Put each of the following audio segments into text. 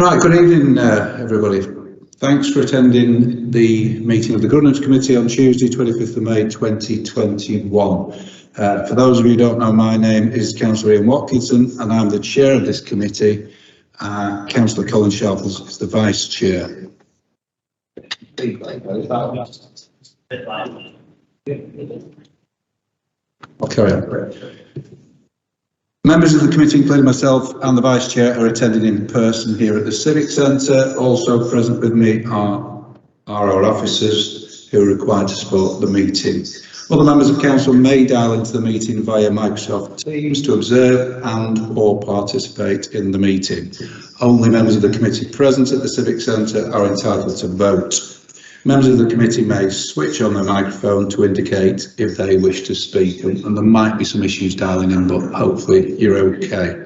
Right, good evening, everybody. Thanks for attending the meeting of the Governance Committee on Tuesday, 25th of May 2021. For those of you who don't know, my name is Councillor Ian Watkinson and I'm the chair of this committee. Councillor Colin Sharples is the vice chair. I'll carry on. Members of the committee, including myself and the Vice Chair, are attending in person here at the Civic Centre. Also present with me are our officers who are required to support the meeting. Other members of council may dial into the meeting via Microsoft Teams to observe and or participate in the meeting. Only members of the committee present at the Civic Centre are entitled to vote. Members of the committee may switch on their microphone to indicate if they wish to speak, and there might be some issues dialing in, but hopefully you're okay.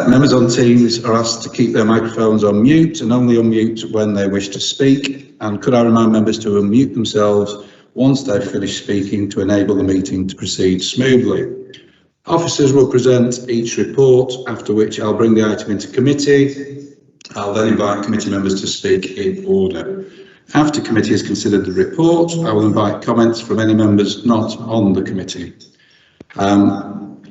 Members on Teams are asked to keep their microphones on mute and only unmute when they wish to speak. And could I remind members to unmute themselves once they've finished speaking to enable the meeting to proceed smoothly. Officers will present each report, after which I'll bring the item into committee. I'll then invite committee members to speak in order. After committee has considered the report, I will invite comments from any members not on the committee.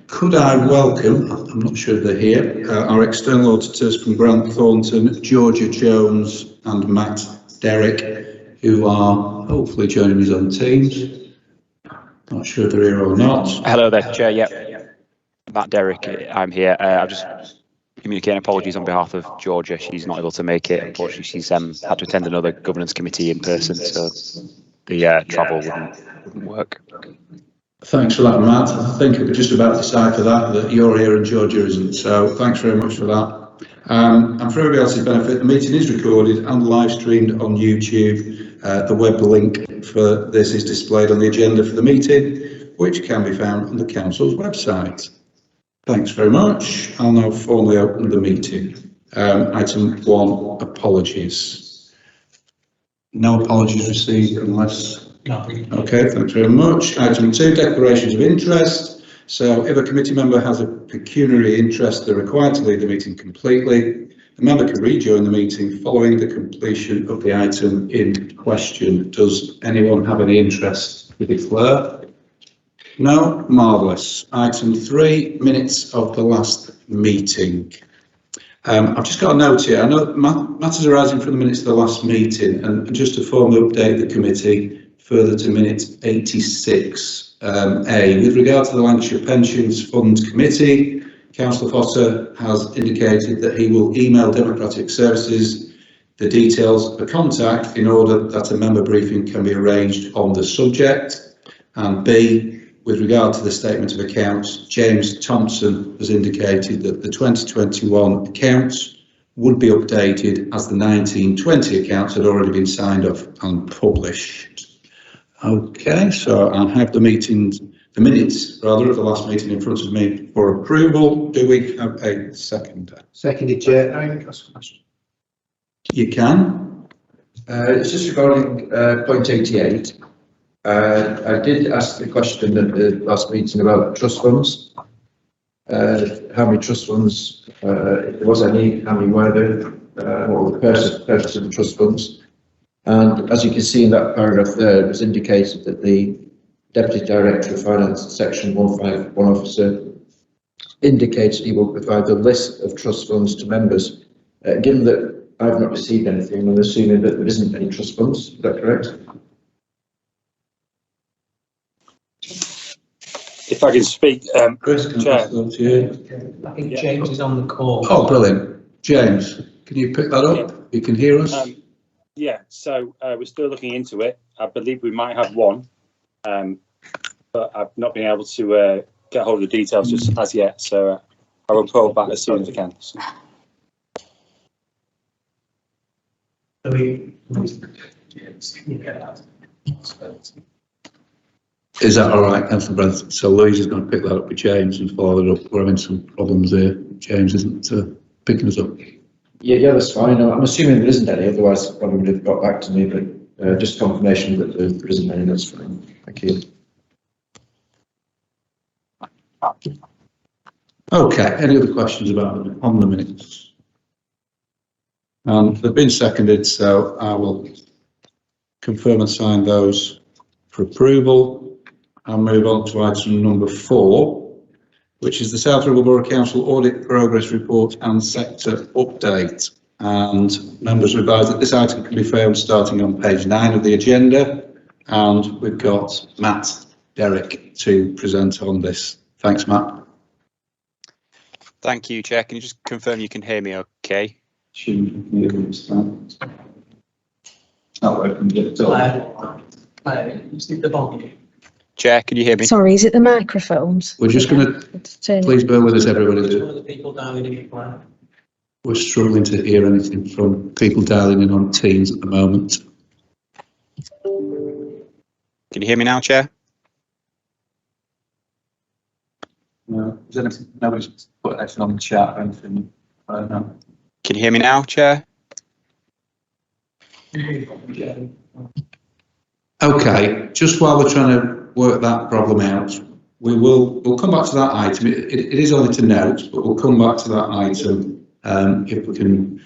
Could I welcome, I'm not sure if they're here, our external auditors from Grant Thornton, Georgia Jones and Matt Derrick, who are hopefully joining us on Teams. Not sure if they're here or not. Hello there, Chair. Yep. Matt Derrick, I'm here. I'm just communicating apologies on behalf of Georgia. She's not able to make it. Unfortunately, she's had to attend another governance committee in person, so the travel wouldn't work. Thanks for that, Matt. I think I could just about decipher that you're here and Georgia isn't, so thanks very much for that. And for everybody else's benefit, the meeting is recorded and live streamed on YouTube. The web link for this is displayed on the agenda for the meeting, which can be found on the council's website. Thanks very much. I'll now formally open the meeting. Item 1, apologies. No apologies received unless... Okay, thanks very much. Item 2, declarations of interest. So if a committee member has a pecuniary interest, they're required to leave the meeting completely. The member can rejoin the meeting following the completion of the item in question. Does anyone have any interest to declare? No? Marvellous. Item 3, minutes of the last meeting. I've just got a note here. I know matters arising from the minutes of the last meeting, and just to formally update the committee further to minute 86. A, with regard to the Lancashire Pensions Fund Committee, Councillor Foster has indicated that he will email Democratic Services the details of a contact in order that a member briefing can be arranged on the subject. And B, with regard to the statement of accounts, James Thompson has indicated that the 2021 accounts would be updated as the 1920 accounts had already been signed off and published. Okay, so I have the minutes of the last meeting in front of me for approval. Do we have a second? Seconded, Chair. I can ask a question. You can. It's just regarding point 88. I did ask the question at the last meeting about trust funds. How many trust funds, if there was any, how many were there, what were the purpose of the trust funds? And as you can see in that paragraph there, it was indicated that the Deputy Director of Finance, Section 151 officer, indicates he will provide the list of trust funds to members. Given that I've not received anything, I'm assuming that there isn't any trust funds. Is that correct? If I can speak, Chris, can Chair. I think James is on the call. Oh, brilliant. James, can you pick that up? You can hear us? Yeah, so we're still looking into it. I believe we might have one, but I've not been able to get hold of the details just as yet, so I will pull back as soon as I can. Is that all right, Councillor Brent? So Louise is going to pick that up with James and follow it up. We're having some problems here. James isn't picking us up. Yeah, that's fine. I'm assuming there isn't any, otherwise I probably would have got back to me, but just confirmation that there isn't any, that's fine. Thank you. Okay, any other questions about on the minutes? They've been seconded, so I will confirm and sign those for approval. I'll move on to item number 4, which is the South Ribble Borough Council Audit Progress Report and Sector Update. And members are advised that this item can be found starting on page 9 of the agenda. And we've got Matt Derrick to present on this. Thanks, Matt. Thank you, Chair. Can you just confirm you can hear me okay? Chair, can you hear me? Sorry, is it the microphones? We're just going to, please bear with us, everybody. We're struggling to hear anything from people dialing in on Teams at the moment. Can you hear me now, Chair? No, is anything, nobody's put anything on the chat or anything? No. Can you hear me now, Chair? Okay, just while we're trying to work that problem out, we'll come back to that item. It is only to note, but we'll come back to that item if we can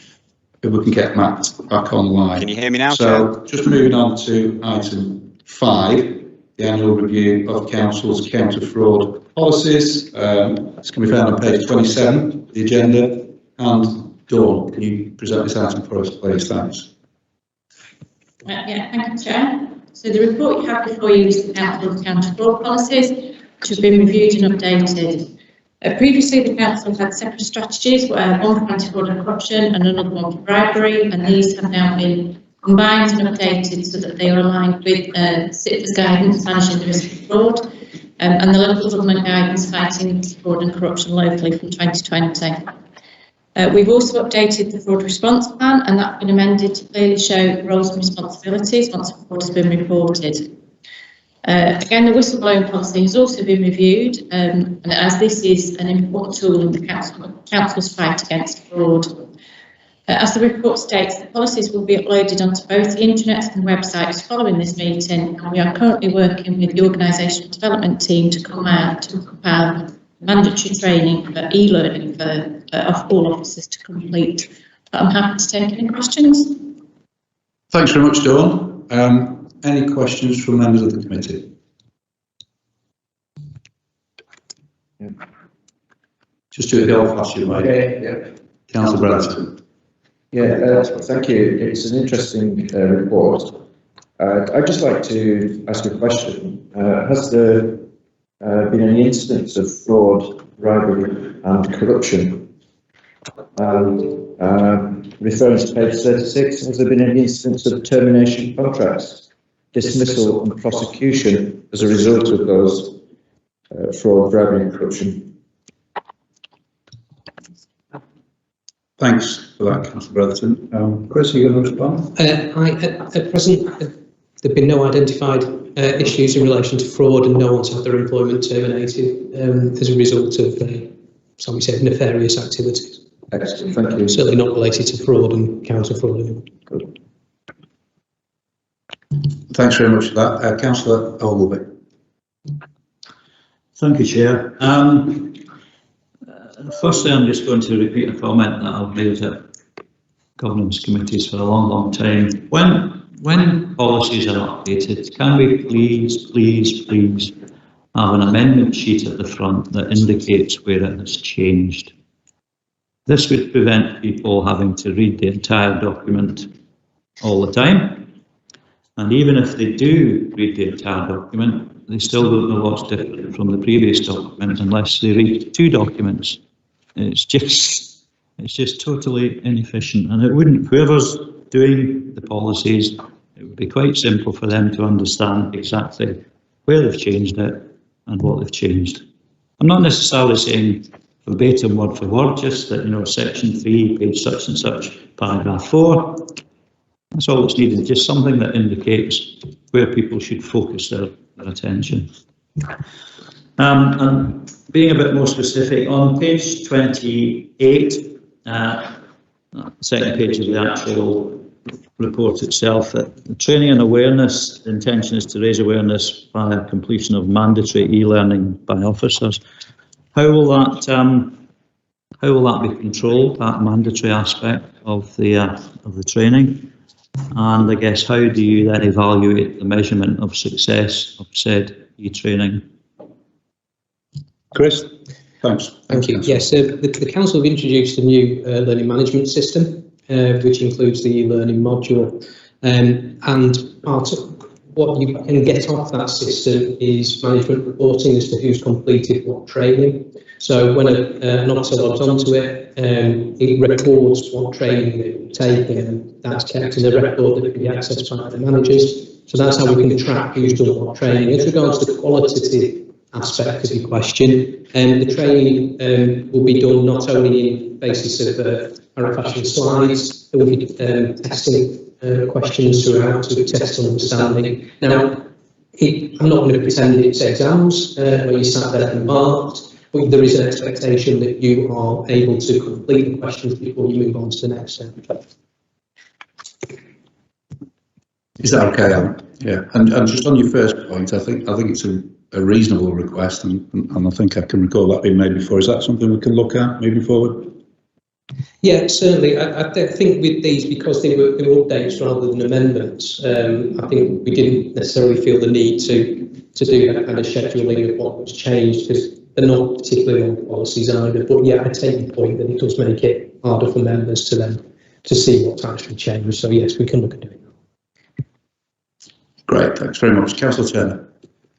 get Matt back online. Can you hear me now, So Chair? just moving on to item 5, the annual review of Council's counter-fraud policies. This can be found on page 27 of the agenda. And Dawn, can you present this item for us, please? Thanks. Yeah, thank you, Chair. So the report you have before you is the Council's counter-fraud policies, which have been reviewed and updated. Previously, the Council had separate strategies, one for anti-fraud and corruption and another one for bribery, and these have now been combined and updated so that they are aligned with CITFA's guidance managing the risk of fraud and the local government guidance fighting fraud and corruption locally from 2020. We've also updated the fraud response plan, and that's been amended to clearly show roles and responsibilities once fraud has been reported. Again, the whistleblowing policy has also been reviewed, and as this is an important tool in the Council's fight against fraud. As the report states, the policies will be uploaded onto both the intranet and websites following this meeting, and we are currently working with the organisational development team to compile mandatory training for e-learning for all officers to complete. But I'm happy to take any questions. Thanks very much, Dawn. Any questions from members of the committee? Yeah. Just do it the old-fashioned way. Okay, yeah. Councillor Bradley. Yeah, thank you. It's an interesting report. I'd just like to ask a question. Has there been any incidents of fraud, bribery and corruption? And referring to page 36, has there been any incidents of termination of contracts, dismissal and prosecution as a result of those fraud, bribery and corruption? Thanks for that, Councillor Brotherton. Chris, are you going to respond? At present, there have been no identified issues in relation to fraud, and no one's had their employment terminated as a result of, some say, nefarious activities. Excellent, thank you. Certainly not related to fraud and counter-fraud. Good. Thanks very much for that. Councillor Ogilvie. Thank you, Chair. Firstly, I'm just going to repeat a comment that I've made at governance committees for a long time. When policies are updated, can we please have an amendment sheet at the front that indicates where it has changed? This would prevent people having to read the entire document all the time. And even if they do read the entire document, they still don't know what's different from the previous document unless they read 2 documents. It's just totally inefficient, and it wouldn't, whoever's doing the policies, it would be quite simple for them to understand exactly where they've changed it and what they've changed. I'm not necessarily saying verbatim word for word, just that, you know, section 3, page such and such, paragraph 4. That's all that's needed, just something that indicates where people should focus their attention. And being a bit more specific, on page 28, second page of the actual report itself, the training and awareness, the intention is to raise awareness via completion of mandatory e-learning by officers. How will that How will that be controlled, that mandatory aspect of the training? And I guess, how do you then evaluate the measurement of success of said e-training? Chris? Thanks. Thank you. Yes, the Council have introduced a new learning management system, which includes the e-learning module. And part of what you can get off that system is management reporting as to who's completed what training. So when an officer logs onto it, it records what training they've taken, and that's kept in a record that can be accessed by the managers. So that's how we can track who's done what training. As regards to the qualitative aspect of your question, the training will be done not only in basis of fashion slides, there will be testing questions throughout to test understanding. Now, I'm not going to pretend it's exams where you sat there and marked, but there is an expectation that you are able to complete the questions before you move on to the next step. Is that okay, Alan? Yeah. And just on your first point, I think it's a reasonable request, and I think I can recall that being made before. Is that something we can look at moving forward? Yeah, certainly. I think with these, because they were updates rather than amendments, I think we didn't necessarily feel the need to do that kind of scheduling of what was changed, because they're not particularly long policies either. But yeah, I take the point that it does make it harder for members to then to see what's actually changed. So yes, we can look at doing that. Great, thanks very much. Councillor Turner.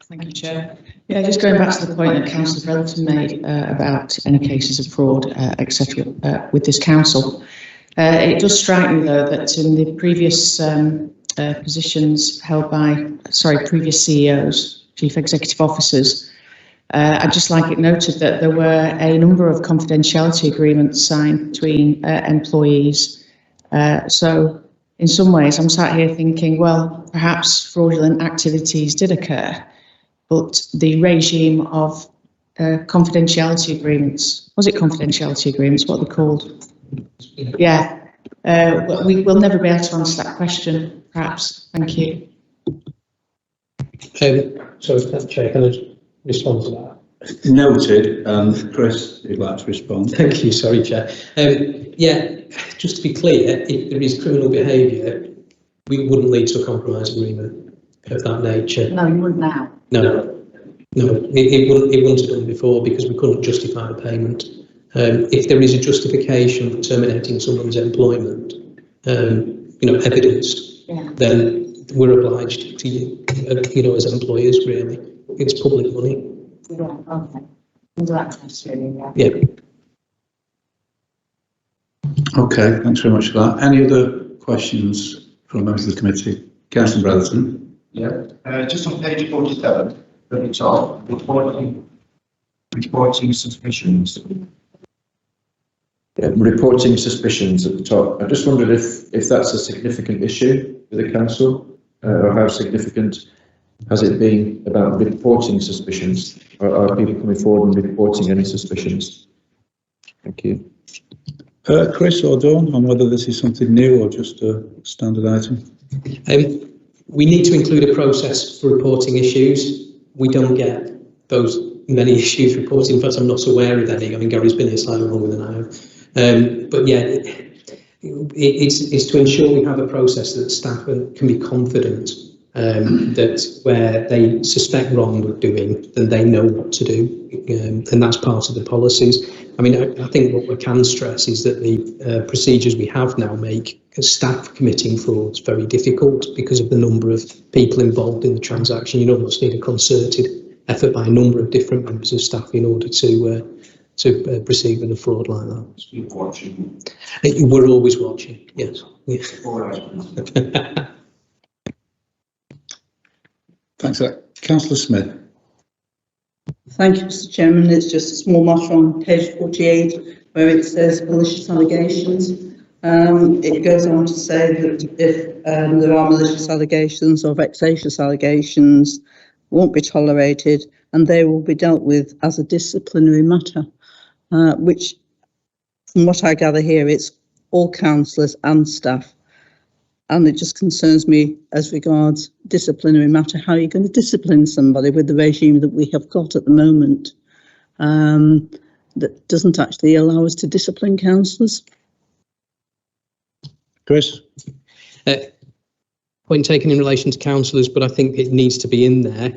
Thank you, Chair. Yeah, just going back to the point that Councillor Brereton made about any cases of fraud, etc., with this council. It does strike me, though, that in the previous positions held by, previous CEOs, Chief Executive Officers, I'd just like it noted that there were a number of confidentiality agreements signed between employees. So in some ways, I'm sat here thinking, well, perhaps fraudulent activities did occur, but the regime of confidentiality agreements, was it confidentiality agreements, what they're called? Yeah, we will never be able to answer that question, perhaps. Thank you. So, Chair, can I just respond to that? Noted. Chris, you'd like to respond? Thank you, sorry, Chair. Yeah, just to be clear, if there is criminal behaviour, we wouldn't lead to a compromise agreement of that nature. No, you wouldn't now. No, it wouldn't have done before, because we couldn't justify the payment. If there is a justification for terminating someone's employment, evidence, then we're obliged to, as employers, really. It's public money. Yeah, okay. Under that question, Yeah. Okay, thanks very much for that. Any other questions from members of the committee? Councillor Brereton. Yeah, just on page 47, at the top, reporting suspicions. Yeah, reporting suspicions at the top. I just wondered if that's a significant issue for the council, or how significant has it been about reporting suspicions? Are people coming forward and reporting any suspicions? Thank you. Chris or Dawn, on whether this is something new or just a standard item? We need to include a process for reporting issues. We don't get those many issues reported. In fact, I'm not aware of any. I mean, Gary's been here slightly longer than I have. But yeah, it's to ensure we have a process that staff can be confident that where they suspect wrongdoing, then they know what to do. And that's part of the policies. I mean, I think what we can stress is that the procedures we have now make staff committing frauds very difficult because of the number of people involved in the transaction. You almost need a concerted effort by a number of different members of staff in order to proceed with a fraud like that. Keep watching. We're always watching, yes. Thanks for that. Councillor Smith. Thank you, Mr. Chairman. It's just a small matter on page 48 where it says malicious allegations. It goes on to say that if there are malicious allegations or vexatious allegations, won't be tolerated and they will be dealt with as a disciplinary matter, which, from what I gather here, it's all councillors and staff. And it just concerns me as regards disciplinary matter. How are you going to discipline somebody with the regime that we have got at the moment? that doesn't actually allow us to discipline councillors. Chris? Point taken in relation to councillors, but I think it needs to be in there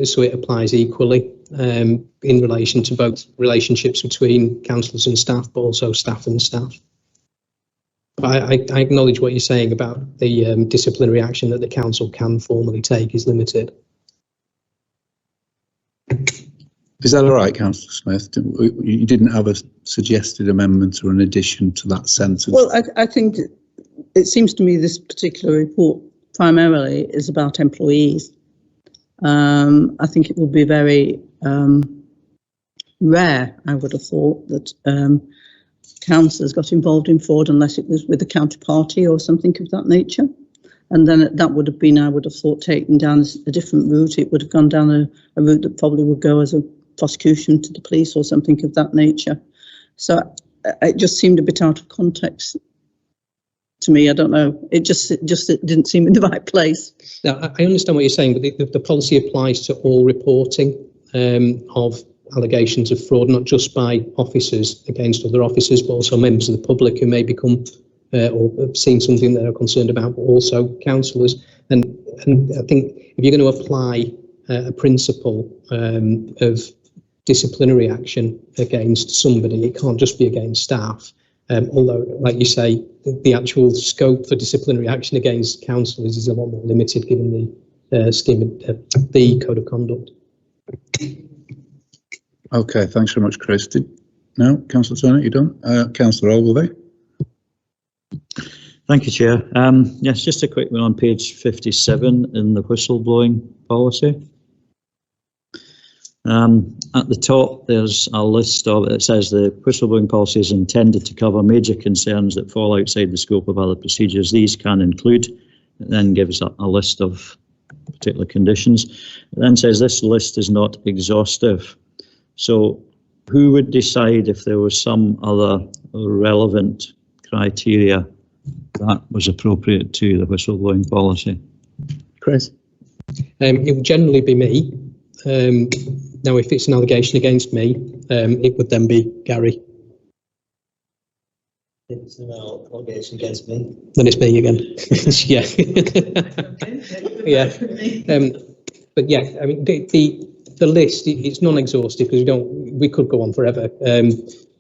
so it applies equally in relation to both relationships between councillors and staff, but also staff and staff. But I acknowledge what you're saying about the disciplinary action that the council can formally take is limited. Is that all right, Councillor Smith? You didn't have a suggested amendment or an addition to that sentence? Well, I think it seems to me this particular report primarily is about employees. I think it would be very rare, I would have thought, that councillors got involved in fraud unless it was with a counterparty or something of that nature. And then that would have been, I would have thought, taken down a different route. It would have gone down a route that probably would go as a prosecution to the police or something of that nature. So it just seemed a bit out of context to me. I don't know. It just didn't seem in the right place. Now, I understand what you're saying, but the policy applies to all reporting of allegations of fraud, not just by officers against other officers, but also members of the public who may become or have seen something that they're concerned about, but also councillors. And I think if you're going to apply a principle of disciplinary action against somebody, it can't just be against staff. Although, like you say, the actual scope for disciplinary action against councillors is a lot more limited given the scheme of the code of conduct. Okay, thanks very much, Chris. No, Councillor Turner, you done? Councillor Ogilvie. Thank you, Chair. Yes, just a quick one on page 57 in the whistleblowing policy. At the top, there's a list of, it says the whistleblowing policy is intended to cover major concerns that fall outside the scope of other procedures. These can include, it then gives a list of particular conditions. It then says this list is not exhaustive. So who would decide if there was some other relevant criteria that was appropriate to the whistleblowing policy? Chris? It would generally be me. Now, if it's an allegation against me, it would then be Gary. If it's an allegation against me, then it's me again. Yeah. Yeah. But yeah, I mean, the list, it's non-exhaustive because we could go on forever.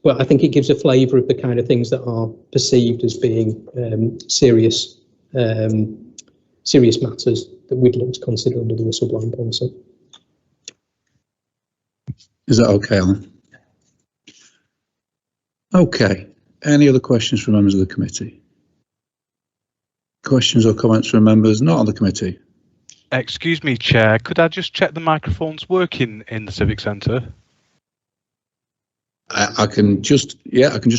But I think it gives a flavour of the kind of things that are perceived as being serious matters that we'd look to consider under the whistleblowing policy. Is that okay, Alan? Okay. Any other questions from members of the committee? Questions or comments from members not on the committee? Excuse me, Chair, could I just check the microphones working in the Civic Centre? I can just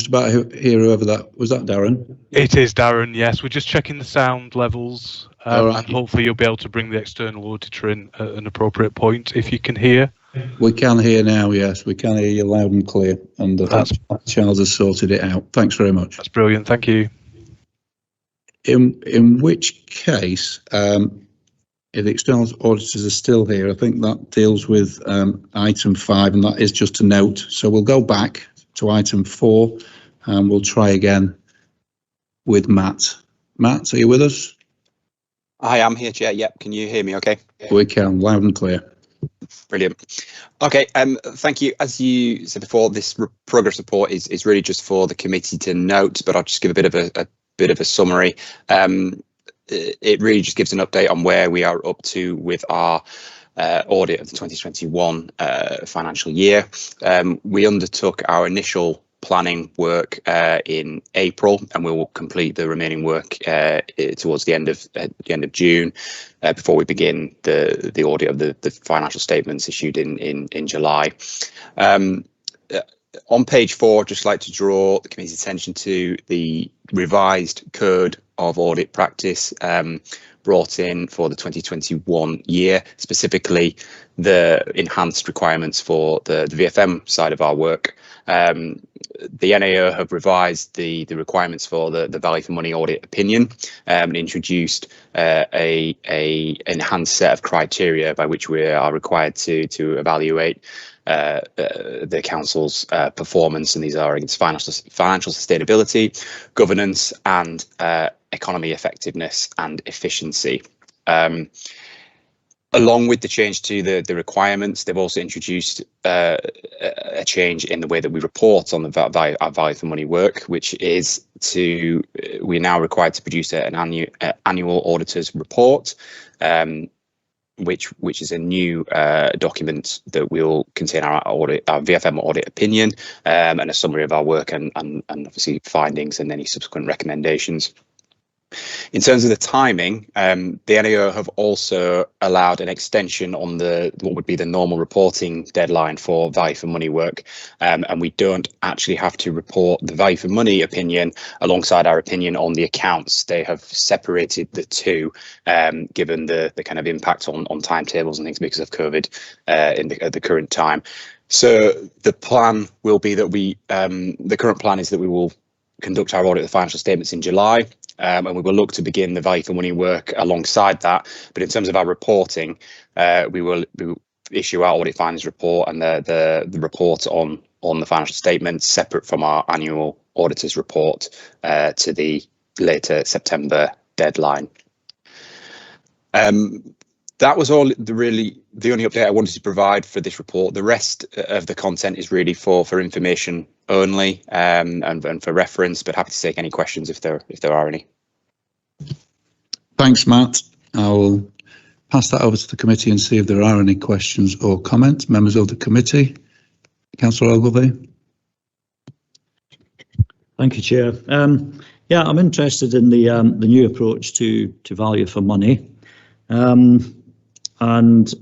about hear whoever that was. That Darren? It is Darren, yes. We're just checking the sound levels right. and hopefully you'll be able to bring the external auditor in at an appropriate point if you can hear. We can hear now, yes. We can hear you loud and clear, and Charles has sorted it out. Thanks very much. That's brilliant, thank you. In which case, if the external auditors are still here, I think that deals with item 5, and that is just a note. So we'll go back to item 4, and we'll try again with Matt. Matt, are you with us? I am here, Chair. Yep. Can you hear me okay? We can, loud and clear. Brilliant. Okay, thank you. As you said before, this progress report is really just for the committee to note, but I'll just give a bit of a summary. It really just gives an update on where we are up to with our audit of the 2021 financial year. We undertook our initial planning work in April, and we will complete the remaining work towards the end of June before we begin the audit of the financial statements issued in July. On page 4, I'd just like to draw the committee's attention to the revised Code of Audit Practice brought in for the 2021 year, specifically the enhanced requirements for the VFM side of our work. The NAO have revised the requirements for the value for money audit opinion and introduced a enhanced set of criteria by which we are required to evaluate the council's performance, and these are against financial sustainability, governance, and economy effectiveness and efficiency. Along with the change to the requirements, they've also introduced a change in the way that we report on the our value for money work, which is we're now required to produce an annual auditor's report, which is a new document that will contain our VFM audit opinion and a summary of our work and obviously findings and any subsequent recommendations. In terms of the timing, the NAO have also allowed an extension on what would be the normal reporting deadline for value for money work, and we don't actually have to report the value for money opinion alongside our opinion on the accounts. They have separated the two, given the kind of impact on timetables and things because of COVID at the current time. So the plan will be that the current plan is that we will conduct our audit of the financial statements in July. And we will look to begin the value for money work alongside that. But in terms of our reporting, we will issue our audit findings report and the report on the financial statements separate from our annual auditor's report to the later September deadline. That was all the only update I wanted to provide for this report. The rest of the content is really for information only and for reference, but happy to take any questions if there are any. Thanks, Matt. I'll pass that over to the committee and see if there are any questions or comments. Members of the committee. Councillor Ogilvie. Thank you, Chair. Yeah, I'm interested in the new approach to value for money. And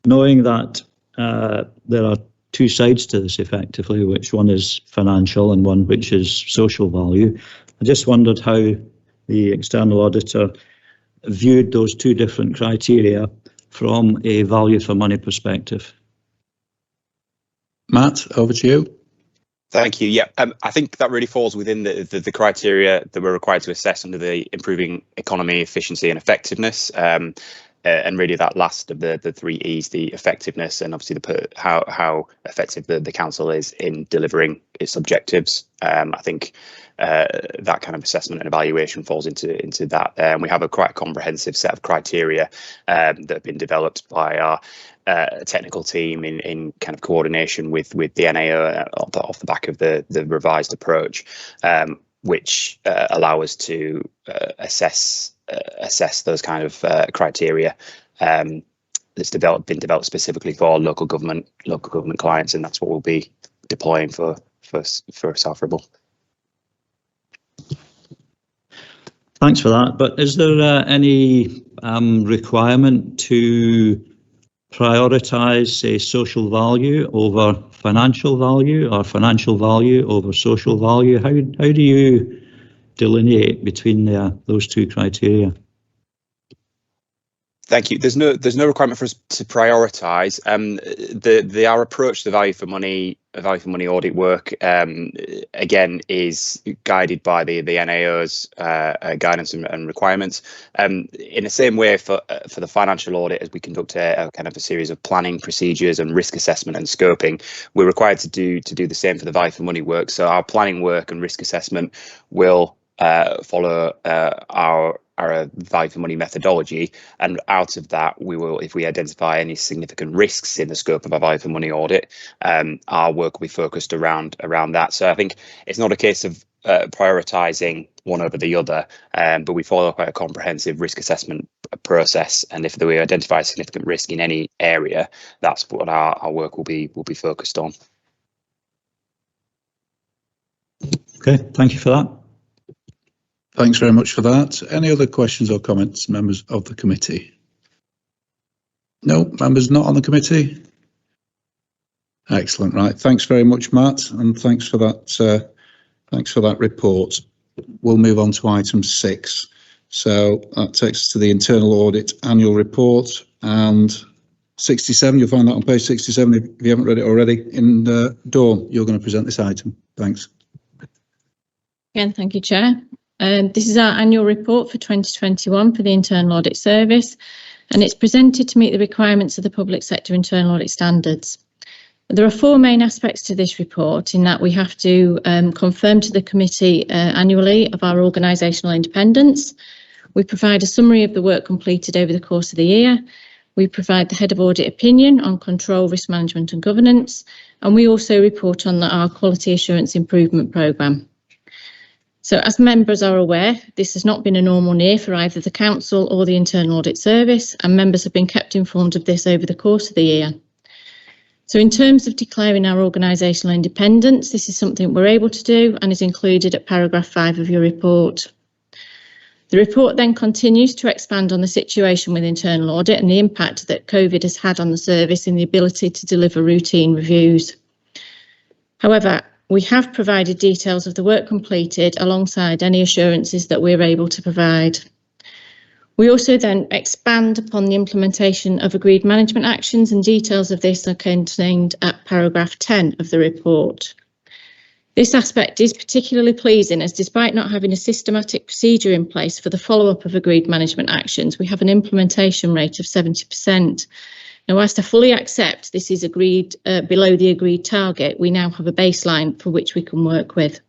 knowing that there are two sides to this effectively, which one is financial and one which is social value, I just wondered how the external auditor viewed those two different criteria from a value for money perspective. Matt, over to you. Thank you. Yeah, I think that really falls within the criteria that we're required to assess under the improving economy, efficiency and effectiveness. And really that last of the three E's, the effectiveness and obviously how effective the council is in delivering its objectives. I think that kind of assessment and evaluation falls into that. And we have a quite comprehensive set of criteria that have been developed by our technical team in kind of coordination with the NAO off the back of the revised approach, which allow us to assess those kind of criteria that's been developed specifically for local government clients, and that's what we'll be deploying for South Ribble. Thanks for that. But is there any requirement to prioritise, say, social value over financial value or financial value over social value? How do you delineate between those two criteria? Thank you. There's no requirement for us to prioritise. Our approach to value for money audit work again is guided by the NAO's guidance and requirements. In the same way for the financial audit, as we conduct a kind of a series of planning procedures and risk assessment and scoping, we're required to do the same for the value for money work. So our planning work and risk assessment will follow our value for money methodology, and out of that we will, if we identify any significant risks in the scope of our value for money audit, our work will be focused around that. So I think it's not a case of prioritising one over the other, but we follow quite a comprehensive risk assessment process, and if we identify a significant risk in any area, that's what our work will be focused on. Okay, thank you for that. Thanks very much for that. Any other questions or comments, members of the committee? No, members not on the committee? Excellent. Right. Thanks very much, Matt, and thanks for that. Thanks for that report. We'll move on to item 6. So that takes us to the internal audit annual report, and 67, you'll find that on page 67 if you haven't read it already. And Dawn, you're going to present this item. Thanks. Again, thank you, Chair. This is our annual report for 2021 for the Internal Audit Service, and it's presented to meet the requirements of the public sector internal audit standards. There are four main aspects to this report, in that we have to confirm to the committee annually of our organisational independence. We provide a summary of the work completed over the course of the year. We provide the head of audit opinion on control, risk management and governance, and we also report on our quality assurance improvement programme. So as members are aware, this has not been a normal year for either the Council or the Internal Audit Service, and members have been kept informed of this over the course of the year. So in terms of declaring our organisational independence, this is something we're able to do and is included at paragraph 5 of your report. The report then continues to expand on the situation with internal audit and the impact that COVID has had on the service in the ability to deliver routine reviews. However, we have provided details of the work completed alongside any assurances that we're able to provide. We also then expand upon the implementation of agreed management actions, and details of this are contained at paragraph 10 of the report. This aspect is particularly pleasing, as despite not having a systematic procedure in place for the follow-up of agreed management actions, we have an implementation rate of 70%. Now, whilst I fully accept this is agreed below the agreed target, we now have a baseline for which we can work with.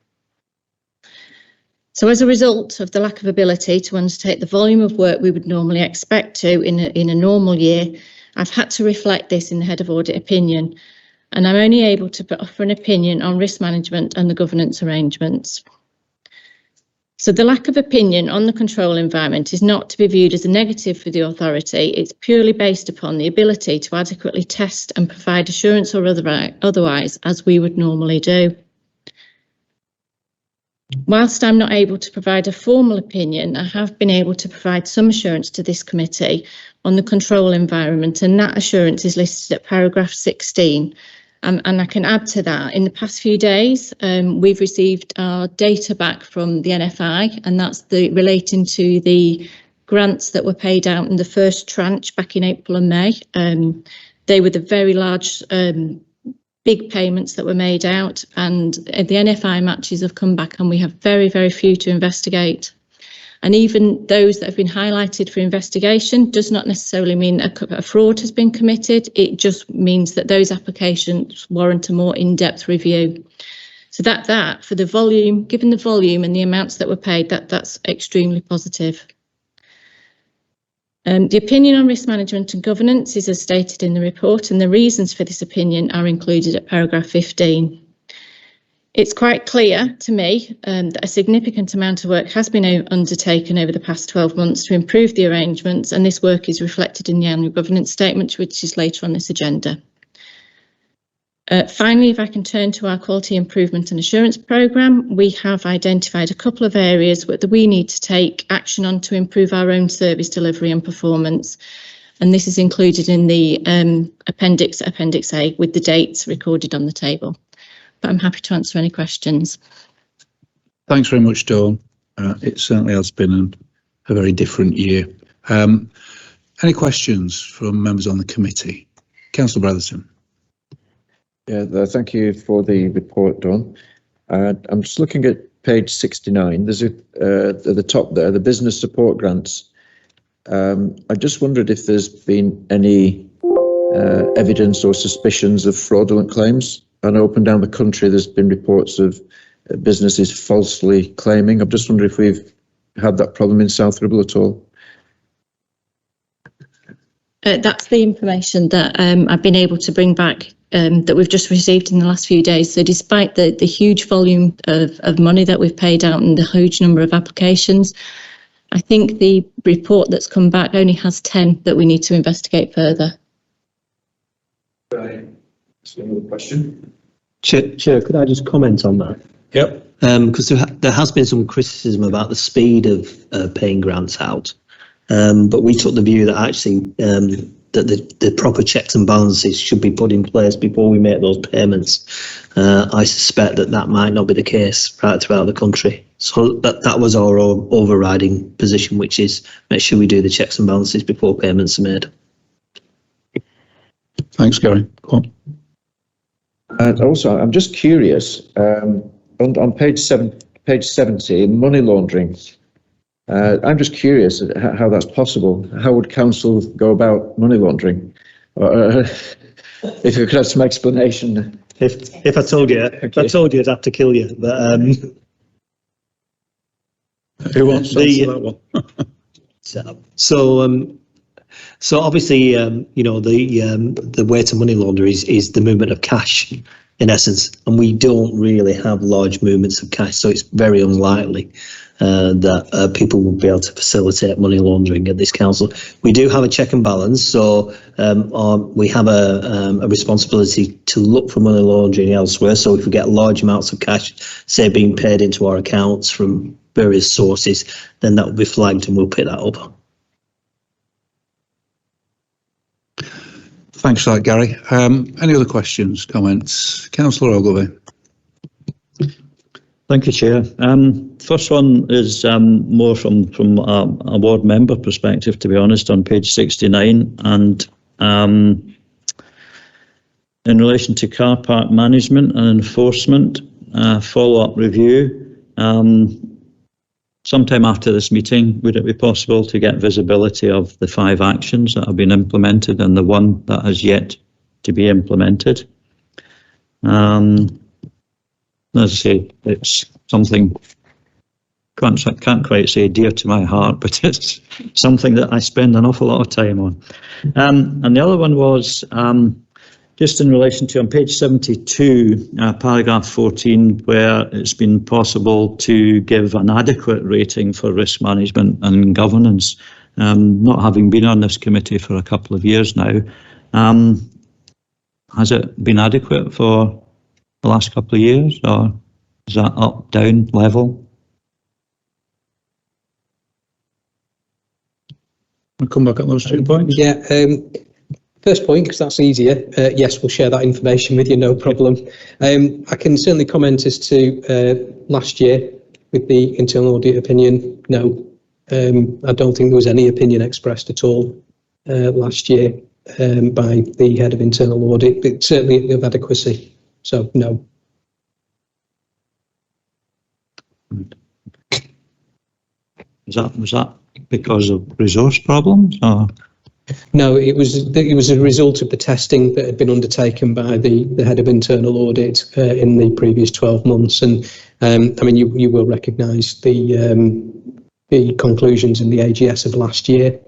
So as a result of the lack of ability to undertake the volume of work we would normally expect to in a normal year, I've had to reflect this in the head of audit opinion, and I'm only able to offer an opinion on risk management and the governance arrangements. So the lack of opinion on the control environment is not to be viewed as a negative for the authority. It's purely based upon the ability to adequately test and provide assurance or otherwise, as we would normally do. Whilst I'm not able to provide a formal opinion, I have been able to provide some assurance to this committee on the control environment, and that assurance is listed at paragraph 16. And I can add to that, in the past few days, we've received our data back from the NFI, and that's relating to the grants that were paid out in the first tranche back in April and May. They were the very large big payments that were made out, and the NFI matches have come back, and we have very, very few to investigate. And even those that have been highlighted for investigation does not necessarily mean a fraud has been committed. It just means that those applications warrant a more in-depth review. So that for the volume, given the volume and the amounts that were paid, that's extremely positive. The opinion on risk management and governance is as stated in the report, and the reasons for this opinion are included at paragraph 15. It's quite clear to me that a significant amount of work has been undertaken over the past 12 months to improve the arrangements, and this work is reflected in the annual governance statement, which is later on this agenda. Finally, if I can turn to our quality improvement and assurance programme, we have identified a couple of areas that we need to take action on to improve our own service delivery and performance. And this is included in the Appendix A with the dates recorded on the table. But I'm happy to answer any questions. Thanks very much, Dawn. It certainly has been a very different year. Any questions from members on the committee? Councillor Brotherton. Yeah, thank you for the report, Dawn. I'm just looking at page 69. There's at the top there, the business support grants. I just wondered if there's been any evidence or suspicions of fraudulent claims. I know up and down the country there's been reports of businesses falsely claiming. I'm just wondering if we've had that problem in South Ribble at all. That's the information that I've been able to bring back that we've just received in the last few days. So despite the huge volume of money that we've paid out and the huge number of applications, I think the report that's come back only has 10 that we need to investigate further. Right. That's another question. Chair, could I just comment on that? Yep. Because there has been some criticism about the speed of paying grants out, but we took the view that actually that the proper checks and balances should be put in place before we make those payments. I suspect that might not be the case right throughout the country. So that was our overriding position, which is make sure we do the checks and balances before payments are made. Thanks, Gary. Go on. And also, I'm just curious, on page 70, money laundering. I'm just curious how that's possible. How would council go about money laundering? If you could have some explanation. If I told you, if I told you, I'd have to kill you. But Who wants to answer that one? So obviously, the way to money launder is the movement of cash, in essence, and we don't really have large movements of cash, so it's very unlikely that people will be able to facilitate money laundering at this council. We do have a check and balance, so we have a responsibility to look for money laundering elsewhere. So if we get large amounts of cash, say being paid into our accounts from various sources, then that will be flagged and we'll pick that up. Thanks for that, Gary. Any other questions, comments? Councillor Ogilvie. Thank you, Chair. First one is more from a ward member perspective, to be honest, on page 69, and in relation to car park management and enforcement, follow-up review. Sometime after this meeting, would it be possible to get visibility of the 5 actions that have been implemented and the one that has yet to be implemented? As I say, it's something can't quite say dear to my heart, but it's something that I spend an awful lot of time on. And the other one was just in relation to on page 72, paragraph 14, where it's been possible to give an adequate rating for risk management and governance. Not having been on this committee for a couple of years now, has it been adequate for the last couple of years, or is that up, down, level? I'll come back on those 2 points. Yeah. First point, because that's easier. Yes, we'll share that information with you, no problem. I can certainly comment as to last year with the internal audit opinion. No, I don't think there was any opinion expressed at all last year by the head of internal audit, but certainly of adequacy. So no. Was that because of resource problems, or? No, it was a result of the testing that had been undertaken by the head of internal audit in the previous 12 months, and I mean you will recognise the conclusions in the AGS of last year,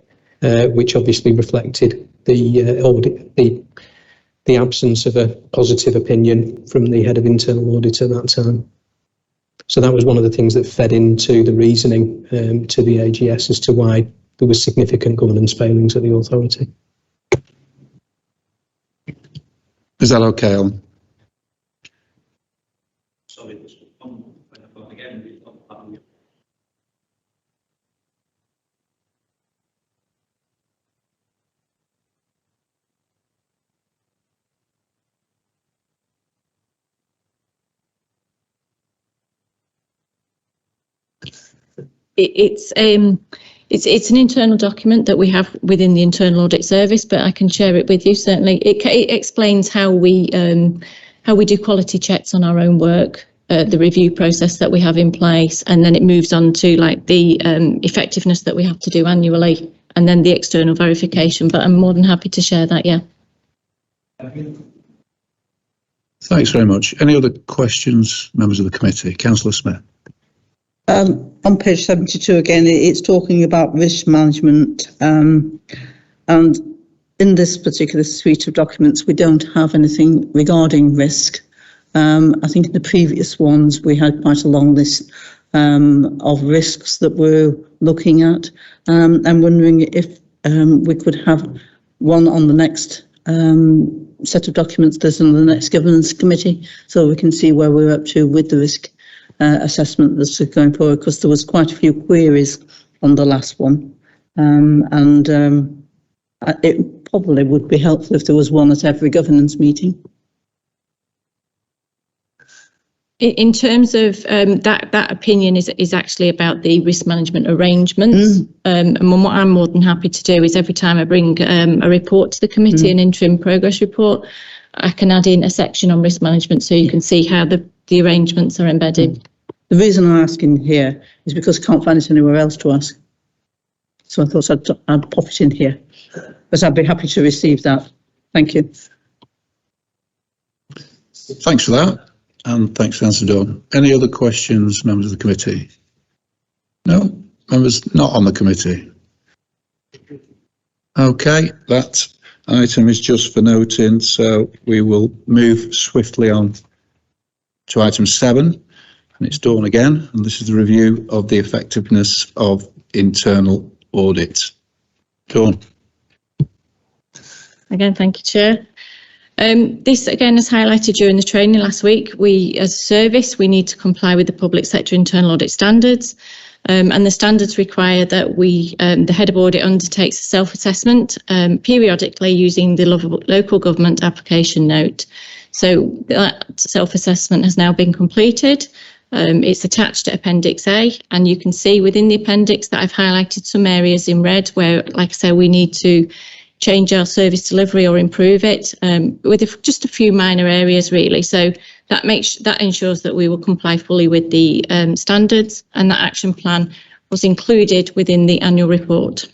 which obviously reflected the audit, the absence of a positive opinion from the head of internal audit at that time. So that was one of the things that fed into the reasoning to the AGS as to why there was significant governance failings at the authority. Is that okay, Alan? Sorry, again. It's an internal document that we have within the internal audit service, but I can share it with you. Certainly, it explains how we do quality checks on our own work, the review process that we have in place, and then it moves on to like the effectiveness that we have to do annually, and then the external verification. But I'm more than happy to share that. Yeah. Thanks very much. Any other questions, members of the committee? Councillor Smith. On page 72 again, it's talking about risk management, and in this particular suite of documents, we don't have anything regarding risk. I think in the previous ones, we had quite a long list of risks that we're looking at. I'm wondering if we could have one on the next set of documents that's on the next governance committee, so we can see where we're up to with the risk assessment that's going forward, because there was quite a few queries on the last one, and it probably would be helpful if there was one at every governance meeting. In terms of that opinion is actually about the risk management arrangements. And what I'm more than happy to do is every time I bring a report to the committee, an interim progress report, I can add in a section on risk management so you can see how the arrangements are embedded. The reason I'm asking here is because I can't find it anywhere else to ask. So I thought I'd pop it in here, but I'd be happy to receive that. Thank you. Thanks for that, and thanks for the answer, Dawn. Any other questions, members of the committee? No? Members not on the committee? Okay, that item is just for noting, so we will move swiftly on to item 7, and it's Dawn again, and this is the review of the effectiveness of internal audit. Dawn. Again, thank you, Chair. This again is highlighted during the training last week. We, as a service, we need to comply with the public sector internal audit standards, and the standards require that the head of audit undertakes a self-assessment periodically using the local government application note. So that self-assessment has now been completed. It's attached to Appendix A, and you can see within the appendix that I've highlighted some areas in red where, like I say, we need to change our service delivery or improve it with just a few minor areas really. So that ensures that we will comply fully with the standards, and that action plan was included within the annual report.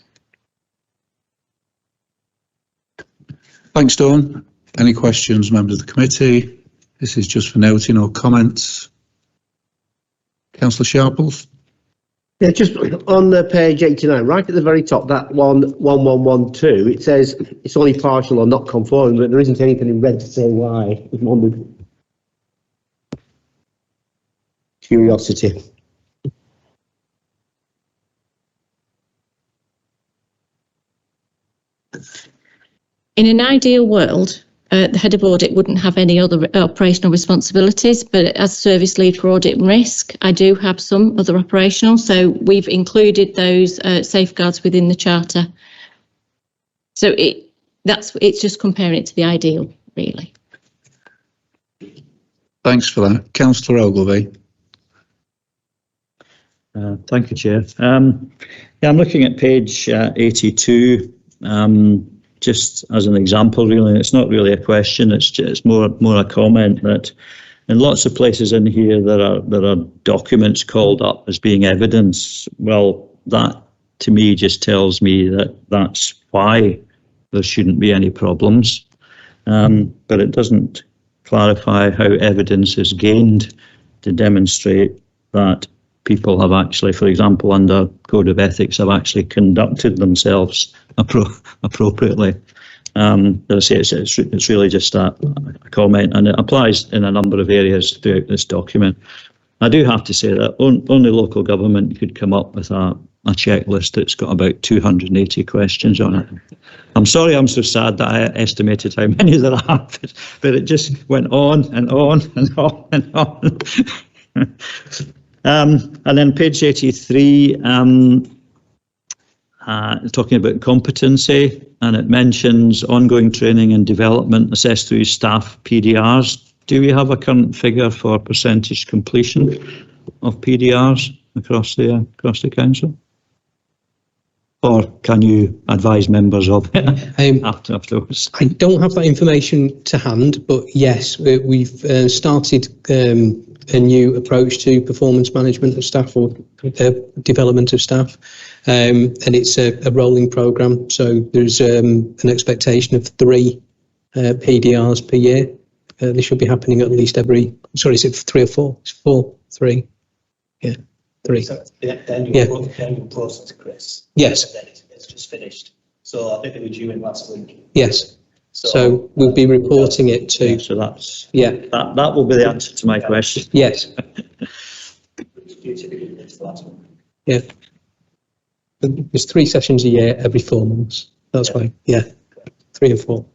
Thanks, Dawn. Any questions, members of the committee? This is just for noting or comments. Councillor Sharples? Yeah, just on page 89, right at the very top, that 1112, it says it's only partial or not conforming, but there isn't anything in red to say why. Just wondered. Curiosity. In an ideal world, the head of audit wouldn't have any other operational responsibilities, but as service lead for audit and risk, I do have some other operational. So we've included those safeguards within the charter. So it's just comparing it to the ideal, really. Thanks for that. Councillor Ogilvie. Thank you, Chair. Yeah, I'm looking at page 82. Just as an example, really, it's not really a question. It's more a comment that in lots of places in here there are documents called up as being evidence. Well, that to me just tells me that that's why there shouldn't be any problems. But it doesn't clarify how evidence is gained to demonstrate that people have actually, for example, under Code of Ethics, have actually conducted themselves appropriately. It's really just a comment, and it applies in a number of areas throughout this document. I do have to say that only local government could come up with a checklist that's got about 280 questions on it. I'm sorry I'm so sad that I estimated how many there are, but it just went on and on and on and on. And then page 83, talking about competency, and it mentions ongoing training and development assessed through staff PDRs. Do we have a current figure for percentage completion of PDRs across the council? Or can you advise members of it afterwards? I don't have that information to hand, but yes, we've started a new approach to performance management of staff or development of staff, and it's a rolling programme. So there's an expectation of 3 PDRs per year. They should be happening at least every. Sorry, is it 3 or 4? It's 4, 3. Yeah, 3. So the annual process, Chris. Yes. And then it's just finished. So I think they were due in last week. Yes. So we'll be reporting it to. Yeah, so that's that will be the answer to my question. Yes. Yeah. There's 3 sessions a year, every 4 months. That's why. Yeah. 3 or 4.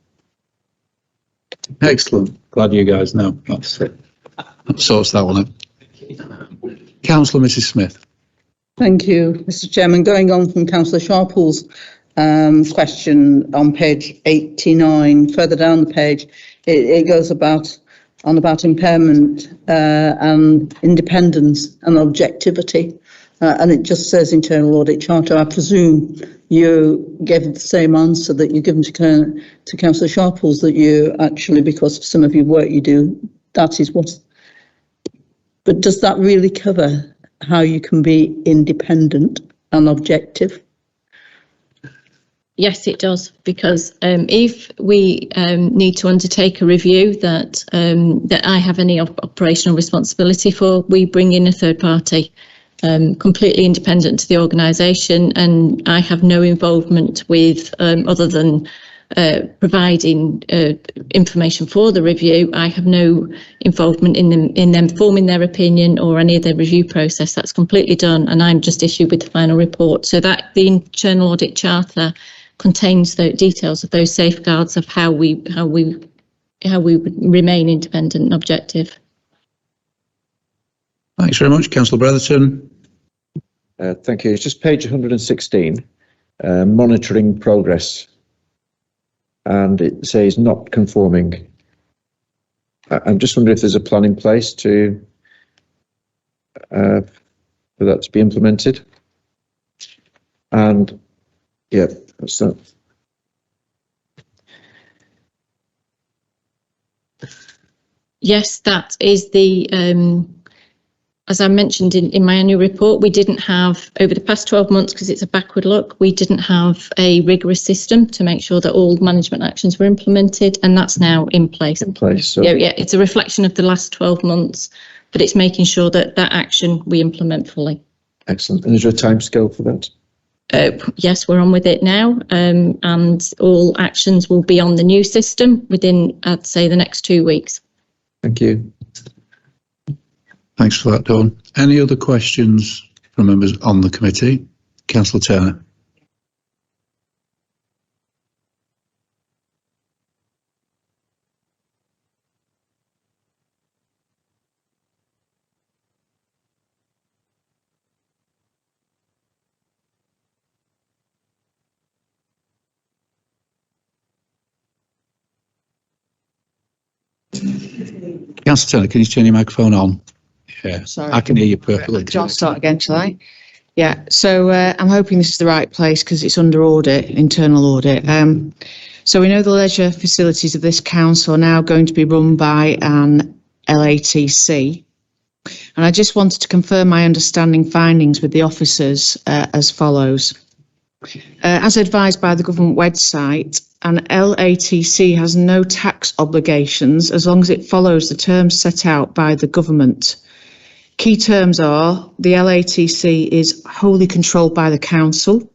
Excellent. Glad you guys know. That's it. That sorts that one out. Councillor Mrs. Smith. Thank you, Mr. Chairman. Going on from Councillor Sharple's question on page 89, further down the page, it goes about on about impairment and independence and objectivity. And it just says Internal Audit Charter. I presume you gave the same answer that you given to Councillor Sharples, that you actually, because of some of your work you do, that is what. But does that really cover how you can be independent and objective? Yes, it does, because if we need to undertake a review that I have any operational responsibility for, we bring in a third party, completely independent to the organisation, and I have no involvement with, other than providing information for the review. I have no involvement in them forming their opinion or any of the review process. That's completely done, and I'm just issued with the final report. So that the Internal Audit Charter contains the details of those safeguards of how we remain independent and objective. Thanks very much, Councillor Brotherton. Thank you. It's just page 116, monitoring progress, and it says not conforming. I'm just wondering if there's a plan in place to for that to be implemented. And yeah, that's that. Yes, that is the, as I mentioned in my annual report, we didn't have, over the past 12 months, because it's a backward look, we didn't have a rigorous system to make sure that all management actions were implemented, and that's now in place. So. Yeah, it's a reflection of the last 12 months, but it's making sure that that action we implement fully. Excellent. And is there a timescale for that? Yes, we're on with it now, and all actions will be on the new system within, I'd say, the next 2 weeks. Thank you. Thanks for that, Dawn. Any other questions from members on the committee? Councillor Turner. Councillor Turner, can you turn your microphone on? Yeah, Sorry. I can hear you perfectly. I'll start again, shall I? Yeah, so I'm hoping this is the right place because it's under audit, internal audit. So we know the leisure facilities of this council are now going to be run by an LATC. And I just wanted to confirm my understanding findings with the officers as follows. As advised by the government website, an LATC has no tax obligations as long as it follows the terms set out by the government. Key terms are the LATC is wholly controlled by the council,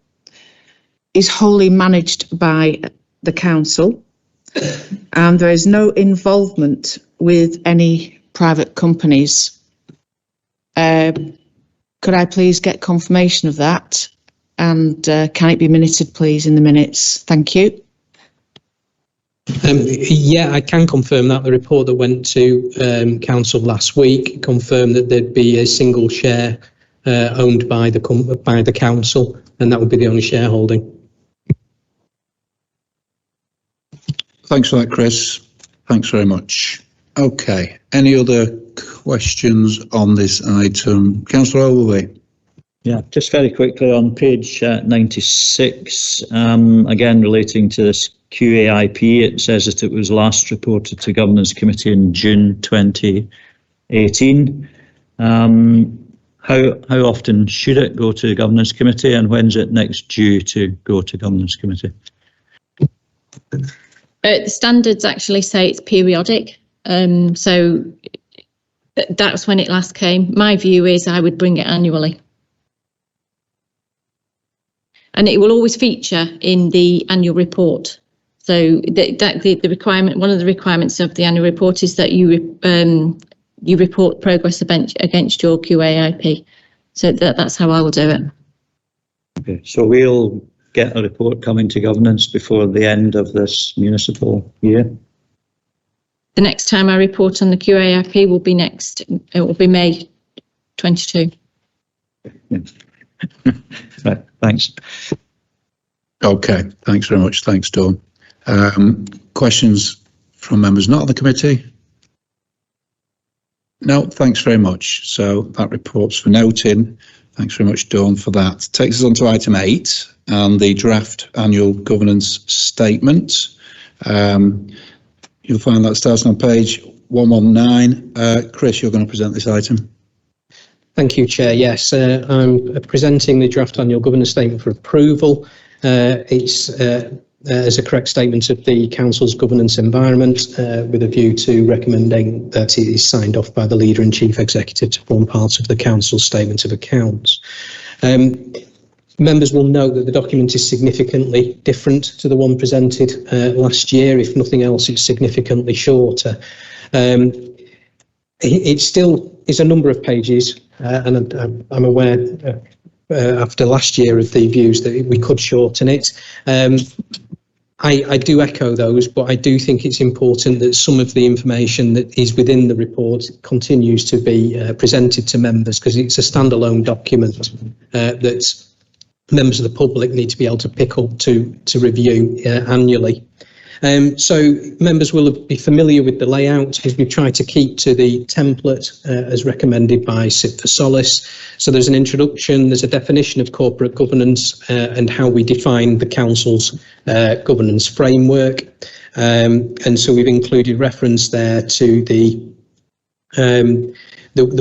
is wholly managed by the council, and there is no involvement with any private companies. Could I please get confirmation of that? And can it be minuted, please, in the minutes? Thank you. Yeah, I can confirm that. The report that went to council last week confirmed that there'd be a single share owned by the council, and that would be the only shareholding. Thanks for that, Chris. Thanks very much. Okay, any other questions on this item? Councillor Ogilvie. Yeah, just very quickly on page 96, again relating to this QAIP, it says that it was last reported to Governance Committee in June 2018. How often should it go to Governance Committee, and when's it next due to go to Governance Committee? The standards actually say it's periodic, so that's when it last came. My view is I would bring it annually. And it will always feature in the annual report. So the requirement, one of the requirements of the annual report is that you report progress against your QAIP. So that's how I will do it. Okay, so we'll get a report coming to governance before the end of this municipal year. The next time I report on the QAIP will be it will be May 22. Yeah. Right, thanks. Okay, thanks very much. Thanks, Dawn. Questions from members not on the committee? No, thanks very much. So that report's for noting. Thanks very much, Dawn, for that. Takes us on to item 8 and the draft annual governance statement. You'll find that starting on page 119. Chris, you're going to present this item. Thank you, Chair. Yes, I'm presenting the draft annual governance statement for approval. It's as a correct statement of the Council's governance environment with a view to recommending that it is signed off by the Leader and Chief Executive to form part of the Council's Statement of Accounts. Members will note that the document is significantly different to the one presented last year. If nothing else, it's significantly shorter. It still is a number of pages, and I'm aware after last year of the views that we could shorten it. I do echo those, but I do think it's important that some of the information that is within the report continues to be presented to members, because it's a standalone document that members of the public need to be able to pick up to review annually. So members will be familiar with the layout, because we've tried to keep to the template as recommended by SIP for Solace. So there's an introduction, there's a definition of corporate governance and how we define the Council's governance framework. And so we've included reference there to the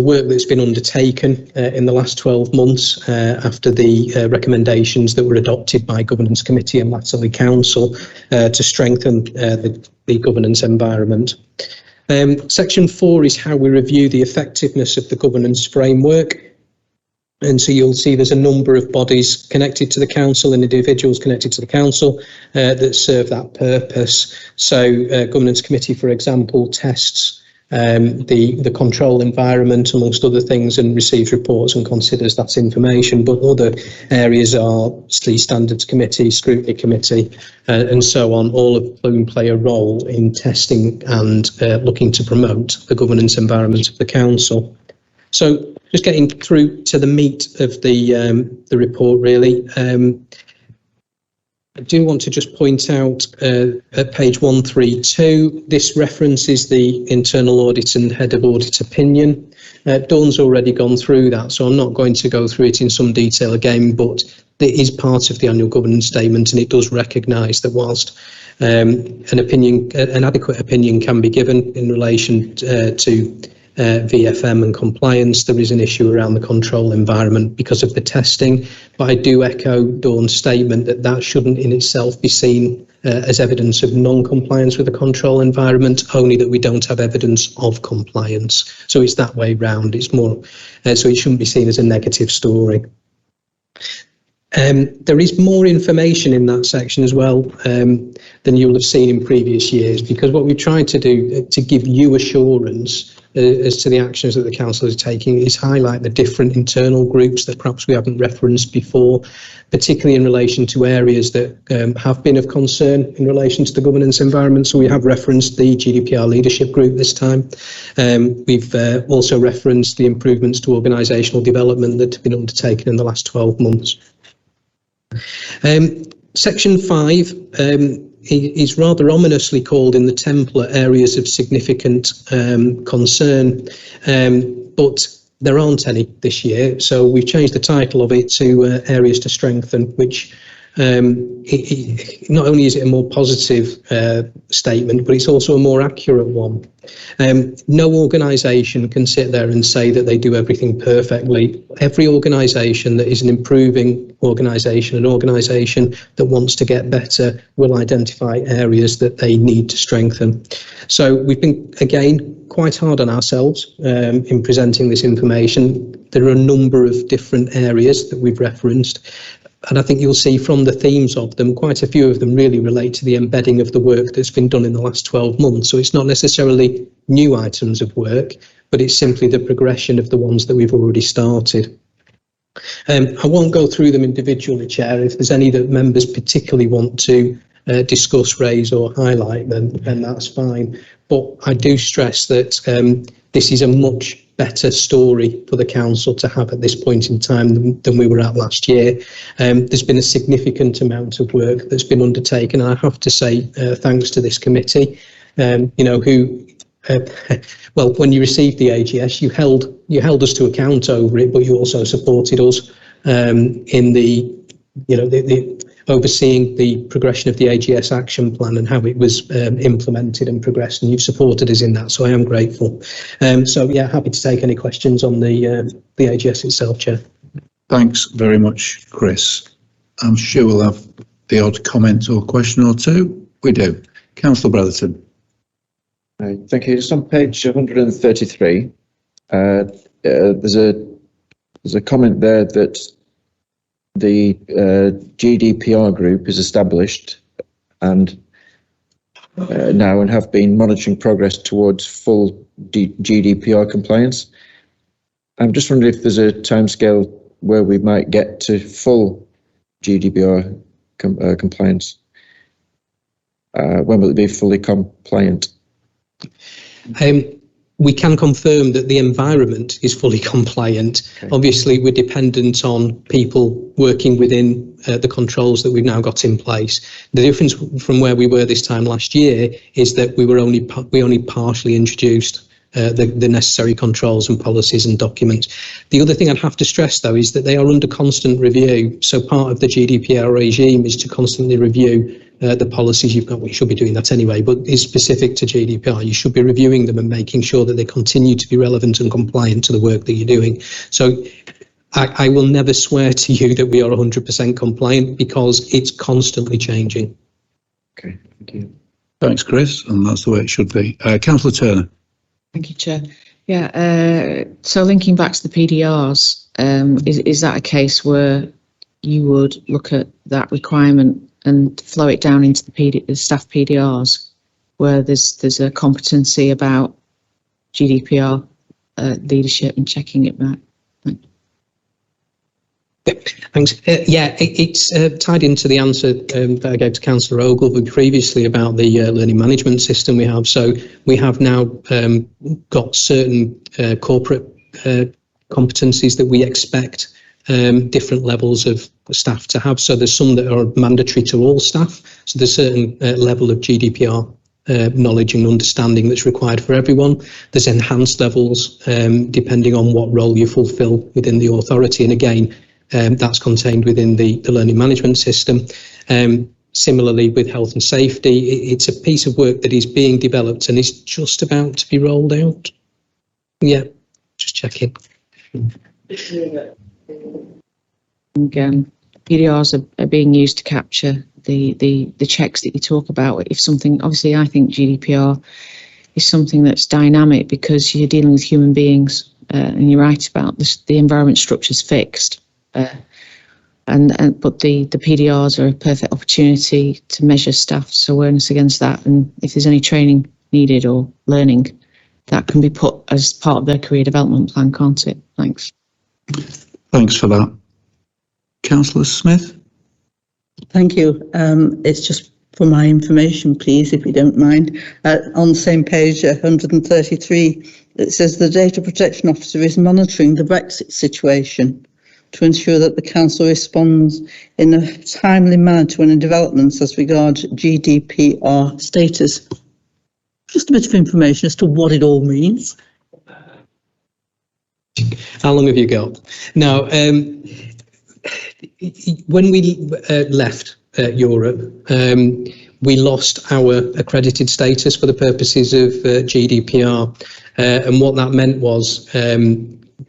work that's been undertaken in the last 12 months after the recommendations that were adopted by Governance Committee and latterly Council to strengthen the governance environment. Section 4 is how we review the effectiveness of the governance framework. And so you'll see there's a number of bodies connected to the Council and individuals connected to the Council that serve that purpose. So Governance Committee, for example, tests the control environment, amongst other things, and receives reports and considers that information. But other areas are the Standards Committee, Scrutiny Committee, and so on, all of whom play a role in testing and looking to promote the governance environment of the Council. So just getting through to the meat of the report, really. I do want to just point out at page 132, this references the internal audit and head of audit opinion. Dawn's already gone through that, so I'm not going to go through it in some detail again, but it is part of the annual governance statement, and it does recognise that whilst an adequate opinion can be given in relation to VFM and compliance, there is an issue around the control environment because of the testing. But I do echo Dawn's statement that that shouldn't in itself be seen as evidence of non-compliance with the control environment, only that we don't have evidence of compliance. So it's that way round. It's more, so it shouldn't be seen as a negative story. There is more information in that section as well than you'll have seen in previous years, because what we tried to do to give you assurance as to the actions that the Council is taking is highlight the different internal groups that perhaps we haven't referenced before, particularly in relation to areas that have been of concern in relation to the governance environment. So we have referenced the GDPR leadership group this time. We've also referenced the improvements to organisational development that have been undertaken in the last 12 months. Section 5 is rather ominously called in the template areas of significant concern, but there aren't any this year, so we've changed the title of it to areas to strengthen, which not only is it a more positive statement, but it's also a more accurate one. No organisation can sit there and say that they do everything perfectly. Every organisation that is an improving organisation, an organisation that wants to get better, will identify areas that they need to strengthen. So we've been, again, quite hard on ourselves in presenting this information. There are a number of different areas that we've referenced, and I think you'll see from the themes of them, quite a few of them really relate to the embedding of the work that's been done in the last 12 months. So it's not necessarily new items of work, but it's simply the progression of the ones that we've already started. I won't go through them individually, Chair. If there's any that members particularly want to discuss, raise or highlight, then that's fine. But I do stress that this is a much better story for the Council to have at this point in time than we were at last year. There's been a significant amount of work that's been undertaken, and I have to say thanks to this committee, who Well, when you received the AGS, you held us to account over it, but you also supported us in the overseeing the progression of the AGS action plan and how it was implemented and progressed, and you've supported us in that, so I am grateful. So yeah, happy to take any questions on the AGS itself, Chair. Thanks very much, Chris. I'm sure we'll have the odd comment or question or two. We do. Councillor Brotherton. Thank you. Just on page 133, there's a comment there that the GDPR group is established and now and have been monitoring progress towards full GDPR compliance. I'm just wondering if there's a timescale where we might get to full GDPR compliance. When will it be fully compliant? We can confirm that the environment is fully compliant. Okay. Obviously, we're dependent on people working within the controls that we've now got in place. The difference from where we were this time last year is that we only partially introduced the necessary controls and policies and documents. The other thing I'd have to stress, though, is that they are under constant review. So part of the GDPR regime is to constantly review the policies you've got. We should be doing that anyway, but is specific to GDPR. You should be reviewing them and making sure that they continue to be relevant and compliant to the work that you're doing. So I will never swear to you that we are 100% compliant because it's constantly changing. Okay, thank you. Thanks, Chris, and that's the way it should be. Councillor Turner. Thank you, Chair. Yeah, so linking back to the PDRs, is that a case where you would look at that requirement and flow it down into the staff PDRs, where there's a competency about GDPR leadership and checking it back? Thanks. Yeah, it's tied into the answer that I gave to Councillor Ogilvie previously about the learning management system we have. So we have now got certain corporate competencies that we expect different levels of staff to have. So there's some that are mandatory to all staff. So there's a certain level of GDPR knowledge and understanding that's required for everyone. There's enhanced levels depending on what role you fulfil within the authority. And again, that's contained within the learning management system. Similarly with health and safety, it's a piece of work that is being developed and is just about to be rolled out. Yeah, just checking. PDRs are being used to capture the checks that you talk about. If something, obviously I think GDPR is something that's dynamic because you're dealing with human beings, and you're right about this, the environment structure's fixed. But the PDRs are a perfect opportunity to measure staff's awareness against that, and if there's any training needed or learning, that can be put as part of their career development plan, can't it? Thanks. Thanks for that. Councillor Smith? Thank you. It's just for my information, please, if you don't mind. On the same page, 133, it says the Data Protection Officer is monitoring the Brexit situation to ensure that the Council responds in a timely manner to any developments as regards GDPR status. Just a bit of information as to what it all means. How long have you got? Now, when we left Europe, we lost our accredited status for the purposes of GDPR, and what that meant was,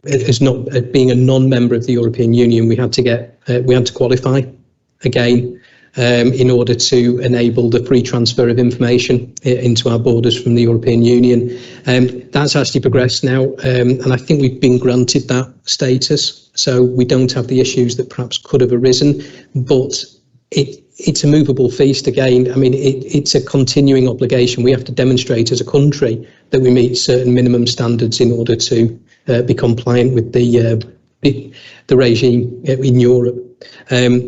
as not being a non-member of the European Union, we had to qualify again in order to enable the free transfer of information into our borders from the European Union. That's actually progressed now, and I think we've been granted that status, so we don't have the issues that perhaps could have arisen, but it's a movable feast again. I mean, it's a continuing obligation. We have to demonstrate as a country that we meet certain minimum standards in order to be compliant with the regime in Europe.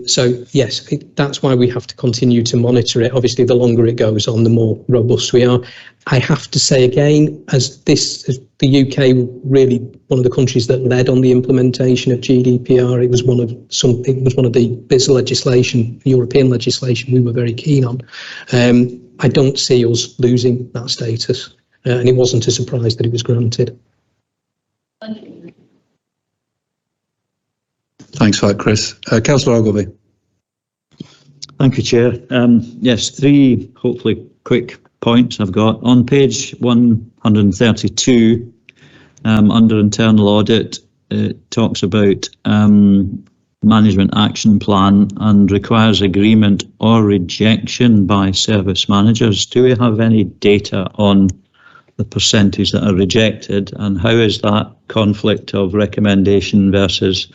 So yes, that's why we have to continue to monitor it. Obviously, the longer it goes on, the more robust we are. I have to say again, as the UK really one of the countries that led on the implementation of GDPR, it was one of the bits of legislation, European legislation, we were very keen on. I don't see us losing that status. and it wasn't a surprise that it was granted. Thanks for that, Chris. Councillor Ogilvie. Thank you, Chair. Yes, 3 hopefully quick points I've got. On page 132, under internal audit, it talks about management action plan and requires agreement or rejection by service managers. Do we have any data on the percentage that are rejected, and how is that conflict of recommendation versus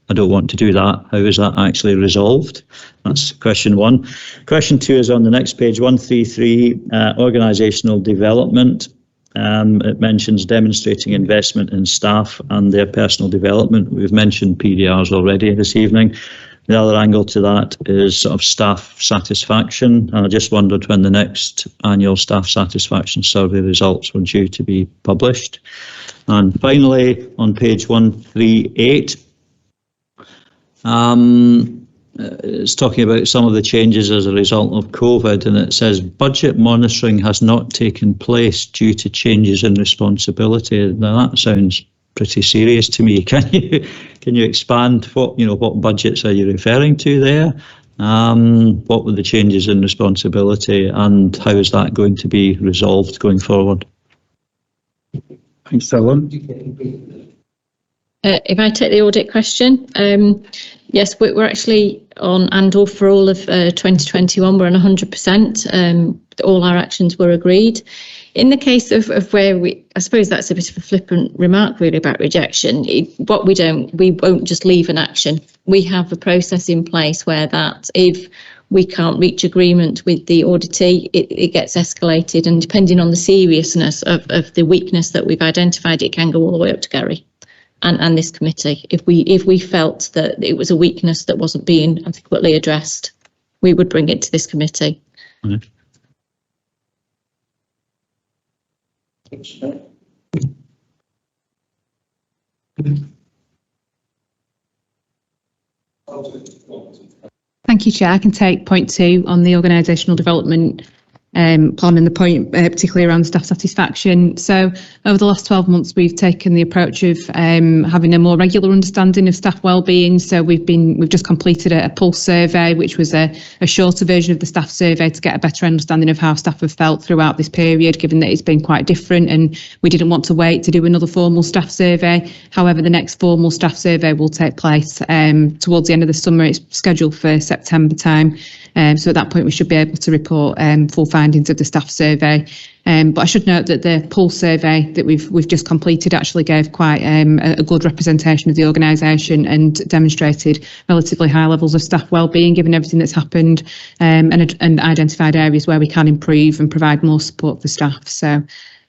I don't want to do that? How is that actually resolved? That's question 1. Question 2 is on the next page, 133, organisational development. It mentions demonstrating investment in staff and their personal development. We've mentioned PDRs already this evening. The other angle to that is sort of staff satisfaction. And I just wondered when the next annual staff satisfaction survey results were due to be published. And finally, on page 138, it's talking about some of the changes as a result of COVID, and it says budget monitoring has not taken place due to changes in responsibility. Now that sounds pretty serious to me. Can you expand what budgets are you referring to there? What were the changes in responsibility, and how is that going to be resolved going forward? Thanks, Ellen. If I take the audit question, yes, we're actually on and for all of 2021, we're on 100%. All our actions were agreed. In the case of where I suppose that's a bit of a flippant remark really about rejection. We won't just leave an action. We have a process in place where that if we can't reach agreement with the auditee, it gets escalated, and depending on the seriousness of the weakness that we've identified, it can go all the way up to Gary and this committee. If we felt that it was a weakness that wasn't being adequately addressed, we would bring it to this committee. Mm-hmm. Thank you, Chair. I can take point 2 on the organisational development plan and the point particularly around staff satisfaction. So over the last 12 months, we've taken the approach of having a more regular understanding of staff wellbeing. So we've just completed a pulse survey, which was a shorter version of the staff survey to get a better understanding of how staff have felt throughout this period, given that it's been quite different, and we didn't want to wait to do another formal staff survey. However, the next formal staff survey will take place towards the end of the summer. It's scheduled for September time. So at that point, we should be able to report full findings of the staff survey. But I should note that the pulse survey that we've just completed actually gave quite a good representation of the organisation and demonstrated relatively high levels of staff wellbeing given everything that's happened, and identified areas where we can improve and provide more support for staff. So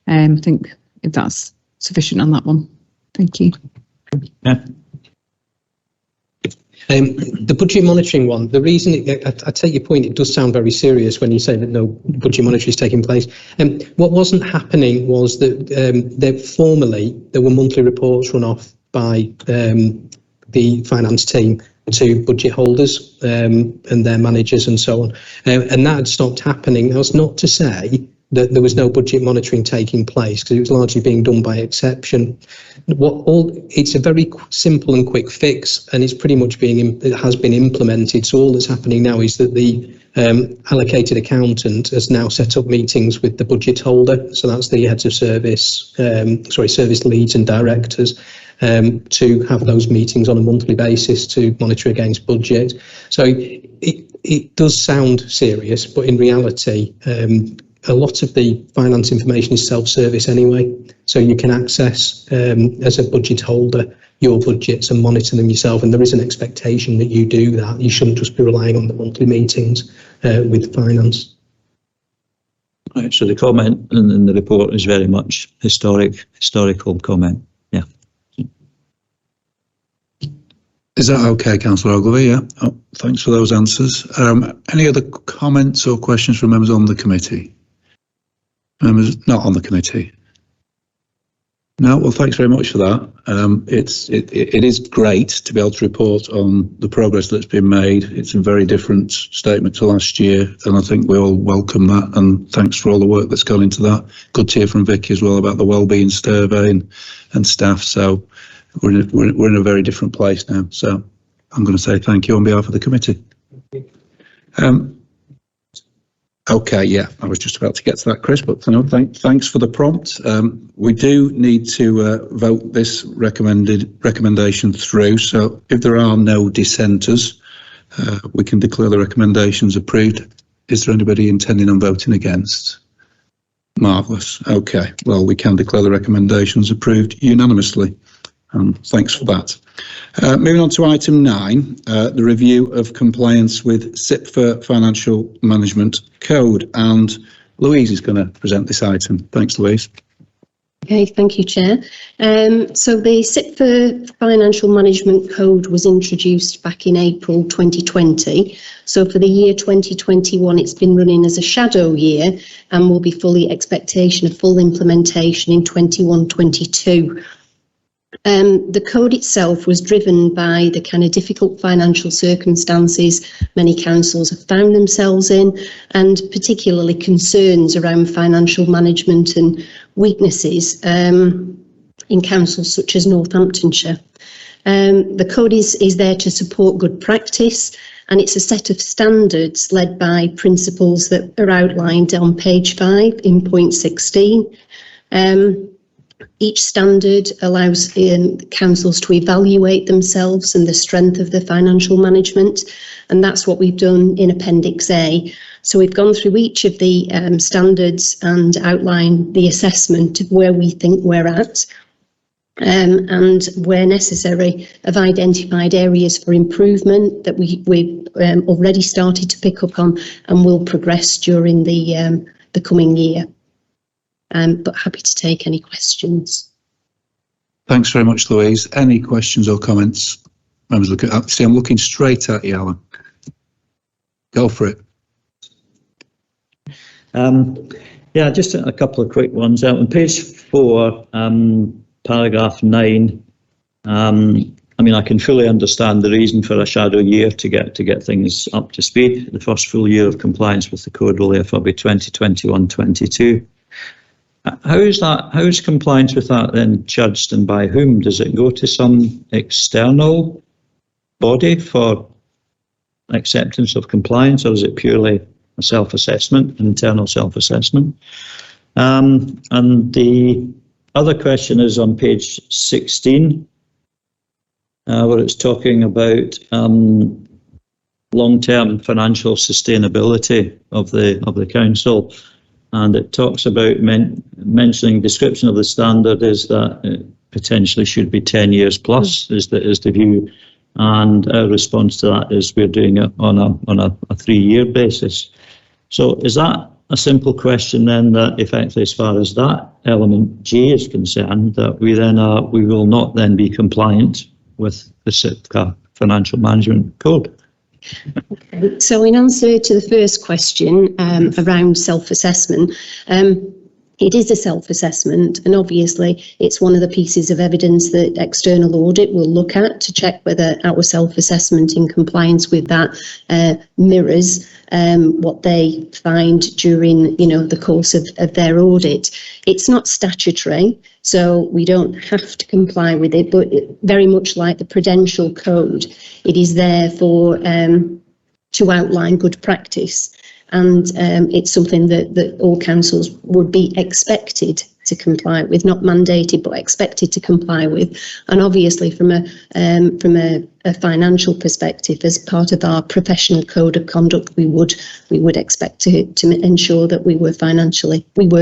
I think that's sufficient on that one. Thank you. Yeah. The budget monitoring one, the reason, I take your point, it does sound very serious when you say that no budget monitoring is taking place. What wasn't happening was that formerly there were monthly reports run off by the finance team to budget holders and their managers and so on. And that had stopped happening. That's not to say that there was no budget monitoring taking place, because it was largely being done by exception. It's a very simple and quick fix, and it's pretty much it has been implemented. So all that's happening now is that the allocated accountant has now set up meetings with the budget holder. So that's the heads of service, service leads and directors, to have those meetings on a monthly basis to monitor against budget. So it does sound serious, but in reality, a lot of the finance information is self-service anyway, so you can access, as a budget holder, your budgets and monitor them yourself, and there is an expectation that you do that. You shouldn't just be relying on the monthly meetings with finance. Right, so the comment in the report is very much historical comment. Yeah. Is that okay, Councillor Ogilvie? Yeah. Oh, thanks for those answers. Any other comments or questions from members on the committee? Members not on the committee. No, well, thanks very much for that. It is great to be able to report on the progress that's been made. It's a very different statement to last year, and I think we all welcome that. And thanks for all the work that's gone into that. Good to hear from Vicky as well about the wellbeing survey and staff. So we're in a very different place now. So I'm going to say thank you on behalf of the committee. Okay, yeah, I was just about to get to that, Chris, but no, thanks for the prompt. We do need to vote this recommendation through, so if there are no dissenters, we can declare the recommendations approved. Is there anybody intending on voting against? Marvellous. Okay, well, we can declare the recommendations approved unanimously. Thanks for that. Moving on to item 9, the review of compliance with SIPFA Financial Management Code. And Louise is going to present this item. Thanks, Louise. Okay, thank you, Chair. So the SIPFA Financial Management Code was introduced back in April 2020. So for the year 2021, it's been running as a shadow year and will be fully expectation of full implementation in 21-22. The code itself was driven by the kind of difficult financial circumstances many councils have found themselves in, and particularly concerns around financial management and weaknesses in councils such as Northamptonshire. The code is there to support good practice, and it's a set of standards led by principles that are outlined on page 5 in point 16. Each standard allows councils to evaluate themselves and the strength of the financial management, and that's what we've done in Appendix A. So we've gone through each of the standards and outlined the assessment of where we think we're at, and where necessary have identified areas for improvement that we've already started to pick up on and will progress during the coming year. But happy to take any questions. Thanks very much, Louise. Any questions or comments? Members, I'm looking straight at you, Alan. Go for it. Yeah, just a couple of quick ones. On page 4, paragraph 9. I mean, I can fully understand the reason for a shadow year to get things up to speed. The first full year of compliance with the code will therefore be 2021-22. How is compliance with that then judged, and by whom? Does it go to some external body for acceptance of compliance, or is it purely a self-assessment, an internal self-assessment? And the other question is on page 16, where it's talking about long-term financial sustainability of the council. And it talks about mentioning description of the standard is that it potentially should be 10 years plus is the view. And our response to that is we're doing it on a 3-year basis. So is that a simple question then, that effectively as far as that element G is concerned, that we will not then be compliant with the SIPFA Financial Management Code? Okay. So in answer to the first question around self-assessment, it is a self-assessment, and obviously it's one of the pieces of evidence that external audit will look at to check whether our self-assessment in compliance with that mirrors what they find during the course of their audit. It's not statutory, so we don't have to comply with it, but very much like the Prudential Code, it is there for to outline good practice. And it's something that all councils would be expected to comply with, not mandated, but expected to comply with. And obviously, from a financial perspective, as part of our professional code of conduct, we would expect to ensure that we were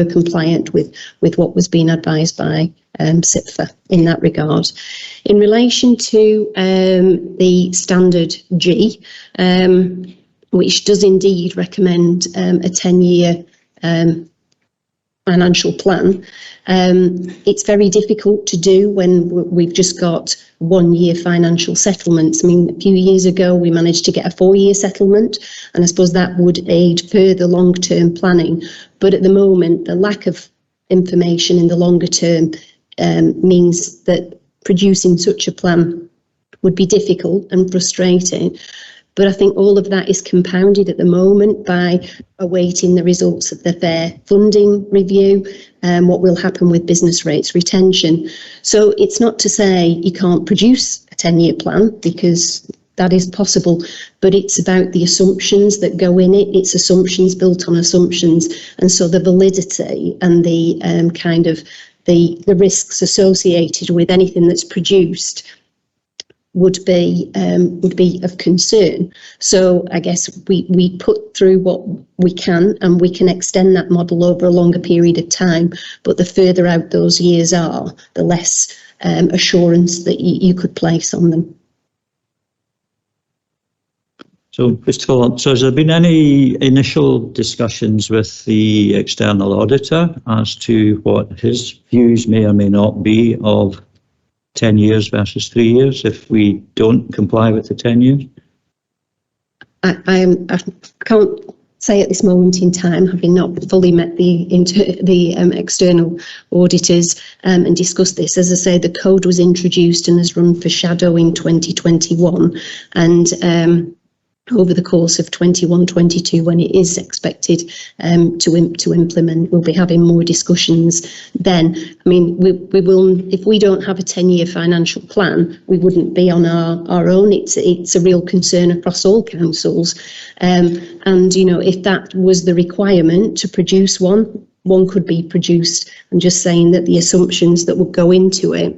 compliant with what was being advised by SIPFA in that regard. In relation to the standard G, which does indeed recommend a 10-year financial plan. It's very difficult to do when we've just got 1-year financial settlements. I mean, a few years ago, we managed to get a 4-year settlement, and I suppose that would aid further long-term planning. But at the moment, the lack of information in the longer term means that producing such a plan would be difficult and frustrating. But I think all of that is compounded at the moment by awaiting the results of the fair funding review and what will happen with business rates retention. So it's not to say you can't produce a 10-year plan, because that is possible, but it's about the assumptions that go in it. It's assumptions built on assumptions, and so the validity and the kind of the risks associated with anything that's produced would be of concern. So I guess we put through what we can, and we can extend that model over a longer period of time. But the further out those years are, the less assurance that you could place on them. So just to follow up, so has there been any initial discussions with the external auditor as to what his views may or may not be of 10 years versus 3 years if we don't comply with the 10 years? I can't say at this moment in time, having not fully met the external auditors and discussed this. As I say, the code was introduced and has run for shadow in 2021, and over the course of 21-22, when it is expected to implement, we'll be having more discussions then. I mean, we will, if we don't have a 10-year financial plan, we wouldn't be on our own. It's a real concern across all councils, and you know, if that was the requirement to produce one could be produced. I'm just saying that the assumptions that would go into it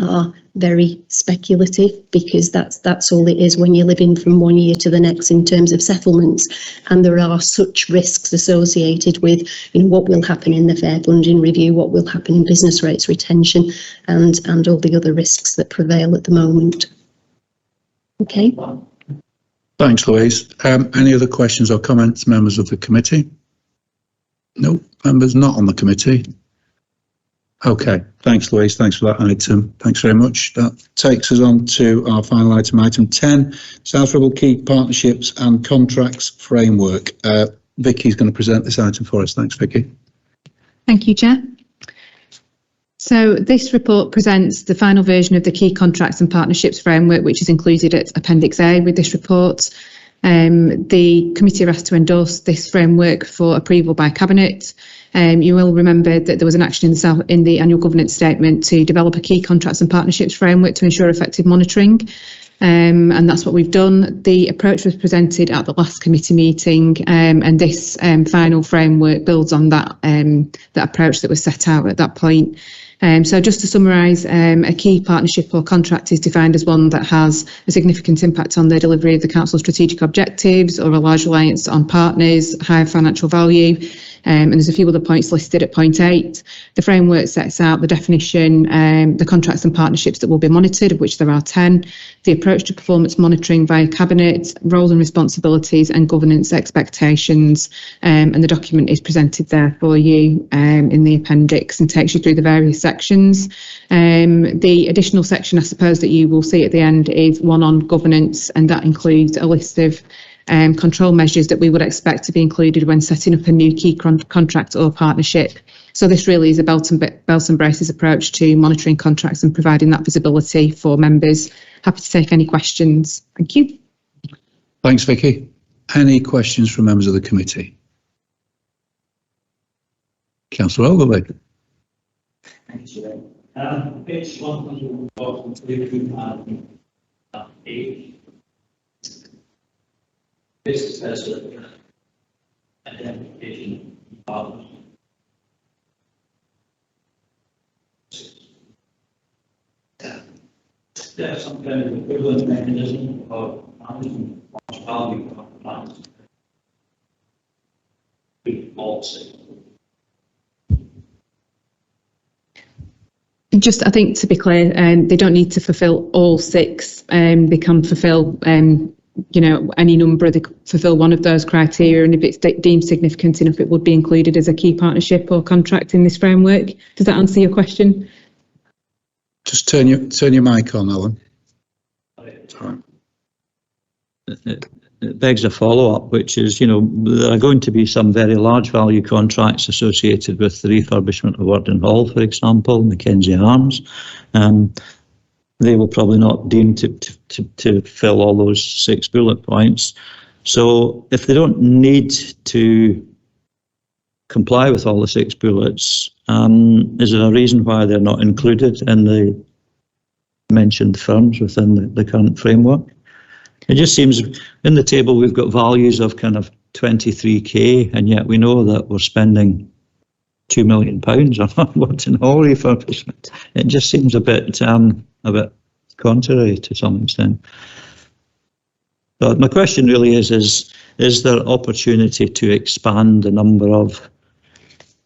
are very speculative, because that's all it is when you're living from one year to the next in terms of settlements, and there are such risks associated with, you know, what will happen in the fair funding review, what will happen in business rates retention, and all the other risks that prevail at the moment. Okay. Thanks, Louise. Any other questions or comments, members of the committee? No, members not on the committee. Okay, thanks, Louise. Thanks for that item. Thanks very much. That takes us on to our final item, item 10, South Ribble Key Partnerships and Contracts Framework. Vicky's going to present this item for us. Thanks, Vicky. Thank you, Chair. So this report presents the final version of the Key Contracts and Partnerships Framework, which is included at Appendix A with this report. The committee are asked to endorse this framework for approval by Cabinet. You will remember that there was an action in the annual governance statement to develop a key contracts and partnerships framework to ensure effective monitoring, and that's what we've done. The approach was presented at the last committee meeting, and this final framework builds on that approach that was set out at that point. So just to summarise, a key partnership or contract is defined as one that has a significant impact on the delivery of the council's strategic objectives, or a large reliance on partners, higher financial value. And there's a few other points listed at point 8. The framework sets out the definition, the contracts and partnerships that will be monitored, of which there are 10, the approach to performance monitoring via Cabinet, roles and responsibilities and governance expectations, and the document is presented there for you in the appendix and takes you through the various sections. The additional section, I suppose, that you will see at the end is one on governance, and that includes a list of control measures that we would expect to be included when setting up a new key contract or partnership. So this really is a belt and braces approach to monitoring contracts and providing that visibility for members. Happy to take any questions. Thank you. Thanks, Vicky. Any questions from members of the committee? Councillor Ogilvie. Thank you. Page 142 this as an identification of there's some kind of equivalent mechanism of management value of plans. Just, I think, to be clear, they don't need to fulfil all 6. They can fulfil you know, any number, they fulfil one of those criteria, and if it's deemed significant enough, it would be included as a key partnership or contract in this framework. Does that answer your question? Just turn your mic on, Alan. It it begs a follow-up, which is, you know, there are going to be some very large value contracts associated with the refurbishment of Worden Hall, for example, Mackenzie Arms. They will probably not deem to fill all those 6 bullet points. So if they don't need to comply with all the 6 bullets, is there a reason why they're not included in the mentioned firms within the current framework? It just seems in the table we've got values of kind of 23k, and yet we know that we're spending £2 million on Worden Hall refurbishment. It just seems a bit contrary to some extent. But my question really is there opportunity to expand the number of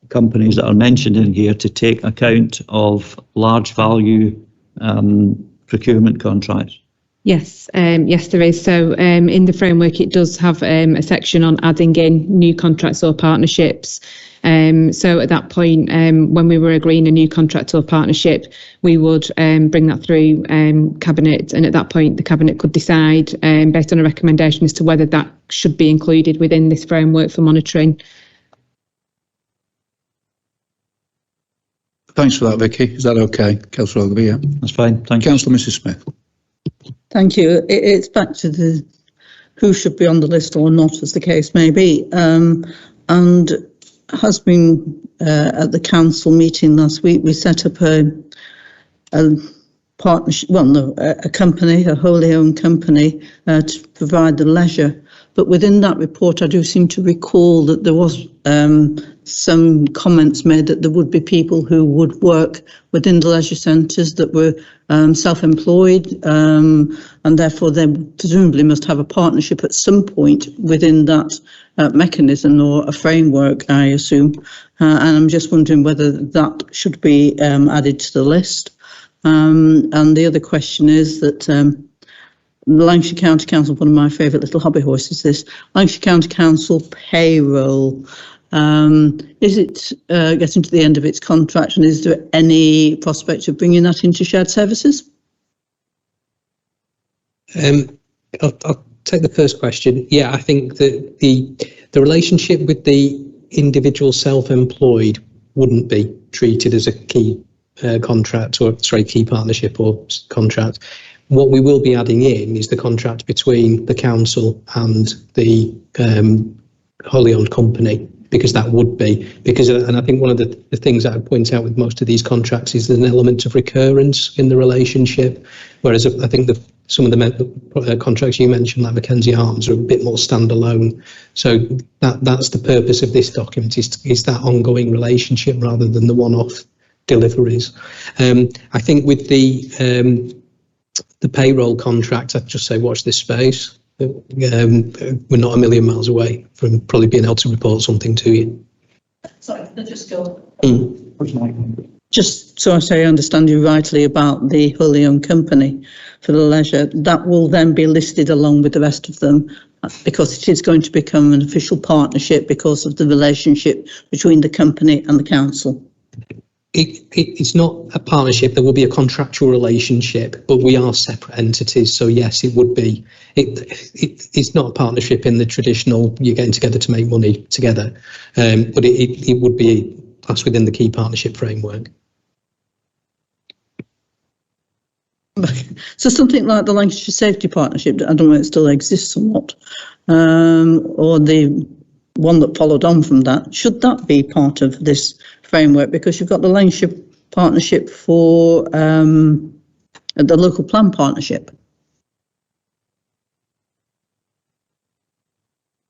companies that are mentioned in here to take account of large value procurement contracts? Yes, yes, there is. So in the framework, it does have a section on adding in new contracts or partnerships. So at that point, when we were agreeing a new contract or partnership, we would bring that through Cabinet, and at that point the Cabinet could decide based on a recommendation as to whether that should be included within this framework for monitoring. Thanks for that, Vicky. Is that okay? Councillor Ogilvie, yeah? That's fine. Thank you. Councillor Mrs Smith. Thank you. It's back to the who should be on the list or not, as the case may be, and has been at the council meeting last week. We set up a partnership, well, no, a company, a wholly owned company to provide the leisure. But within that report, I do seem to recall that there was some comments made that there would be people who would work within the leisure centres that were self-employed, and therefore they presumably must have a partnership at some point within that mechanism or a framework, I assume. And I'm just wondering whether that should be added to the list. And the other question is that Lancashire County Council, one of my favourite little hobby horses, this Lancashire County Council payroll. Is it getting to the end of its contract, and is there any prospect of bringing that into shared services? I'll take the first question. Yeah, I think that the relationship with the individual self-employed wouldn't be treated as a key contract, or sorry, key partnership or contract. What we will be adding in is the contract between the council and the wholly owned company, because that would be, and I think one of the things that I point out with most of these contracts is there's an element of recurrence in the relationship, whereas I think some of the contracts you mentioned, like Mackenzie Arms, are a bit more standalone. So that's the purpose of this document, is that ongoing relationship rather than the one-off deliveries. I think with the payroll contract, I'd just say watch this space. We're not a million miles away from probably being able to report something to you. Sorry, can I just go? Just so I understand you rightly about the wholly owned company for the leisure, that will then be listed along with the rest of them, because it is going to become an official partnership because of the relationship between the company and the council. It's not a partnership. There will be a contractual relationship, but we are separate entities. So yes, it would be. It's not a partnership in the traditional you're getting together to make money together, but it would be classed within the key partnership framework. So something like the Lancashire Safety Partnership, I don't know if it still exists or not, or the one that followed on from that, should that be part of this framework? Because you've got the Lancashire Partnership for the Local Plan Partnership.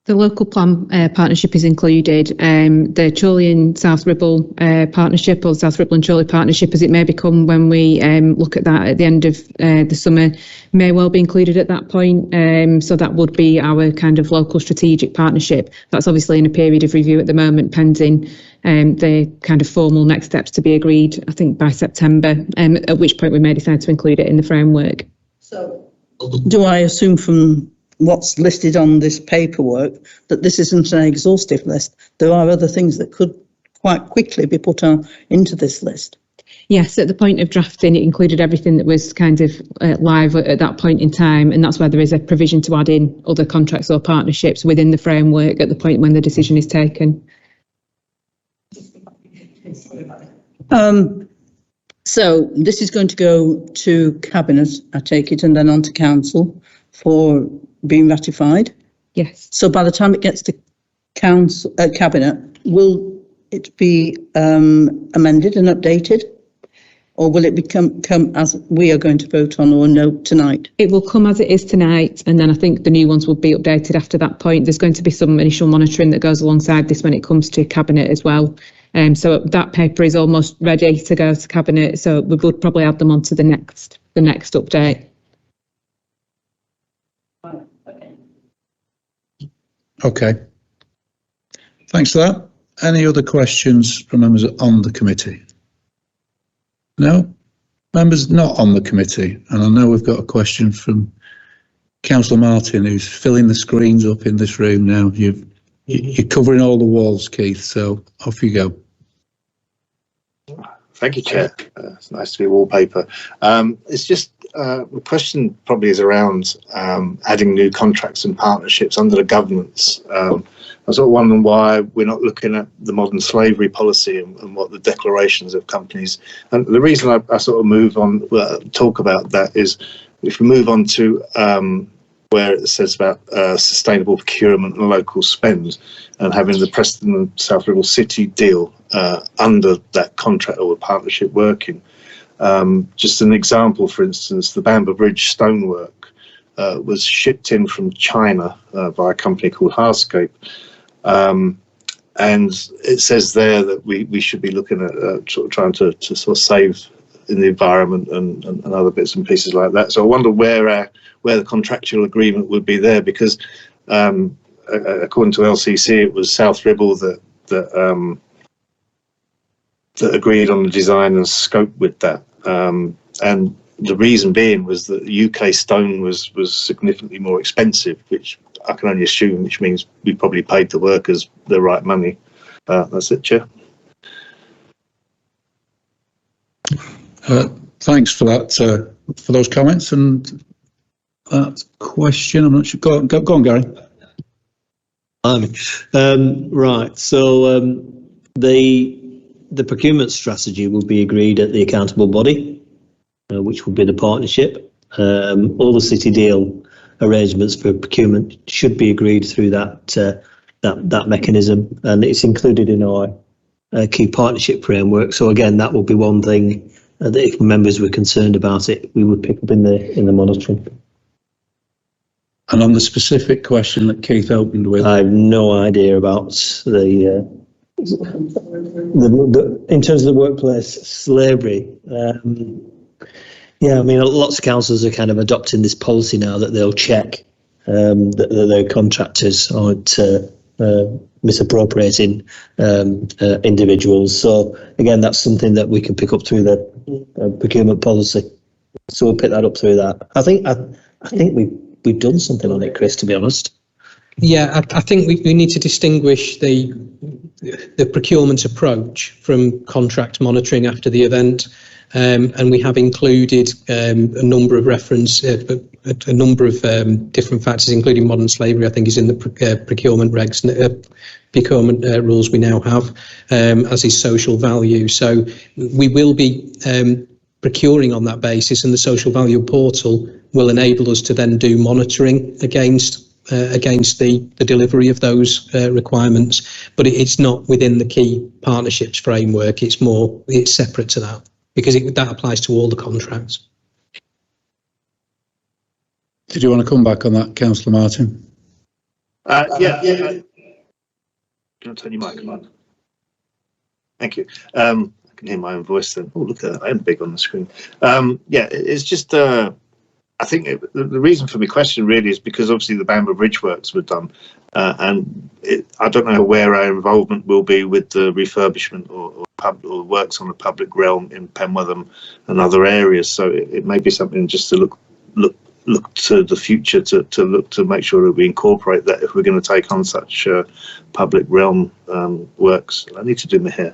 The local plan partnership is included. The Chorley and South Ribble partnership, or South Ribble and Chorley partnership, as it may become when we look at that at the end of the summer, may well be included at that point. So that would be our kind of local strategic partnership. That's obviously in a period of review at the moment, pending the kind of formal next steps to be agreed, I think by September, at which point we may decide to include it in the framework. So do I assume from what's listed on this paperwork that this isn't an exhaustive list? There are other things that could quite quickly be put on into this list. Yes, at the point of drafting, it included everything that was kind of live at that point in time, and that's where there is a provision to add in other contracts or partnerships within the framework at the point when the decision is taken. So this is going to go to Cabinet, I take it, and then on to Council for being ratified? Yes. So by the time it gets to Council, Cabinet, will it be amended and updated? Or will it become as we are going to vote on or no tonight? It will come as it is tonight, and then I think the new ones will be updated after that point. There's going to be some initial monitoring that goes alongside this when it comes to Cabinet as well. So that paper is almost ready to go to Cabinet, so we would probably add them onto the next update. Okay. Thanks for that. Any other questions from members on the committee? No? Members not on the committee, and I know we've got a question from Councillor Martin, who's filling the screens up in this room now. You're covering all the walls, Keith, so off you go. Thank you, Chair. It's nice to be wallpaper. It's just the question probably is around adding new contracts and partnerships under the governance. I was sort of wondering why we're not looking at the modern slavery policy and what the declarations of companies. And the reason I sort of move on, talk about that is if we move on to where it says about sustainable procurement and local spend and having the Preston and South Ribble City deal under that contract or partnership working. Just an example, for instance, the Bamber Bridge stonework was shipped in from China by a company called Hardscape. And it says there that we should be looking at sort of trying to sort of save in the environment and other bits and pieces like that. So I wonder where the contractual agreement would be there, because according to LCC, it was South Ribble that agreed on the design and scope with that. And the reason being was that UK stone was significantly more expensive, which I can only assume, which means we probably paid the workers the right money. That's it, Chair. Thanks for that, for those comments and that question. I'm not sure. Go on, Gary. Right. So the procurement strategy will be agreed at the accountable body, which will be the partnership. All the city deal arrangements for procurement should be agreed through that mechanism, and it's included in our key partnership framework. So again, that will be one thing that if members were concerned about it, we would pick up in the monitoring. And on the specific question that Keith opened with, I have no idea about the in terms of the workplace slavery. Yeah, I mean, lots of councils are kind of adopting this policy now that they'll check that their contractors aren't misappropriating individuals. So again, that's something that we can pick up through the procurement policy. So we'll pick that up through that. I think we've done something on it, Chris, to be honest. Yeah, I think we need to distinguish the procurement approach from contract monitoring after the event, and we have included a number of a number of different factors, including modern slavery. I think is in the procurement regs, procurement rules we now have, as is social value. So we will be procuring on that basis, and the social value portal will enable us to then do monitoring against the delivery of those requirements, but it's not within the key partnerships framework. It's separate to that, because that applies to all the contracts. Did you want to come back on that, Councillor Martin? Yeah. Can I turn your mic on? Thank you. I can hear my own voice then. Oh, look at that. I am big on the screen. Yeah, it's just I think the reason for my question really is because obviously the Bamber Bridge works were done, and I don't know where our involvement will be with the refurbishment or works on the public realm in Penwortham and other areas. So it may be something just to look to the future to look to make sure that we incorporate that if we're going to take on such public realm works. I need to do my hair.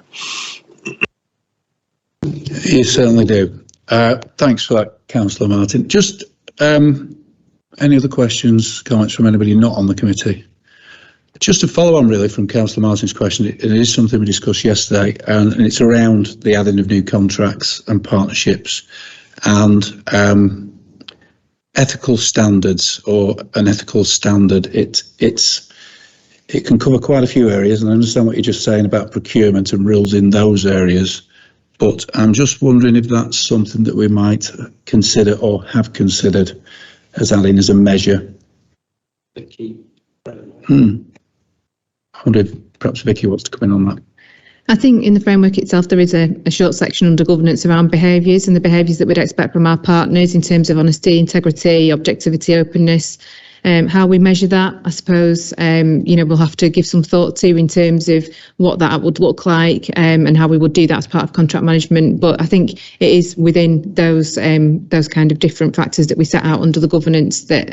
You certainly do. Thanks for that, Councillor Martin. Just any other questions, comments from anybody not on the committee? Just to follow on really from Councillor Martin's question, it is something we discussed yesterday, and it's around the adding of new contracts and partnerships and ethical standards, or an ethical standard. It can cover quite a few areas, and I understand what you're just saying about procurement and rules in those areas, but I'm just wondering if that's something that we might consider or have considered as adding as a measure. I wonder if perhaps Vicky wants to come in on that. I think in the framework itself there is a short section under governance around behaviours and the behaviours that we'd expect from our partners in terms of honesty, integrity, objectivity, openness. How we measure that, I suppose, we'll have to give some thought to in terms of what that would look like and how we would do that as part of contract management. But I think it is within those kind of different factors that we set out under the governance that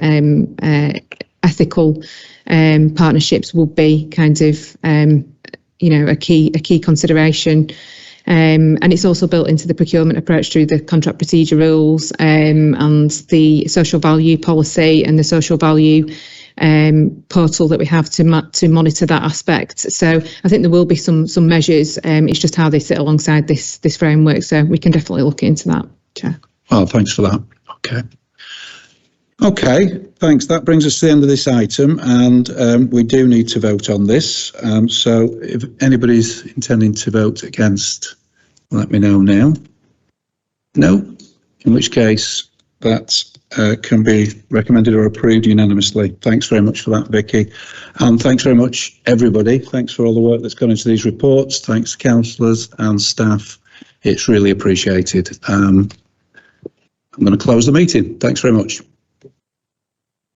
ethical partnerships will be kind of a key consideration. And it's also built into the procurement approach through the contract procedure rules and the social value policy and the social value portal that we have to monitor that aspect. So I think there will be some measures. It's just how they sit alongside this framework. So we can definitely look into that, Chair. Well, thanks for that. Okay, thanks. That brings us to the end of this item, and we do need to vote on this. So if anybody's intending to vote against, let me know now. No, in which case that can be recommended or approved unanimously. Thanks very much for that, Vicky. And thanks very much, everybody. Thanks for all the work that's gone into these reports. Thanks, councillors and staff. It's really appreciated. I'm going to close the meeting. Thanks very much.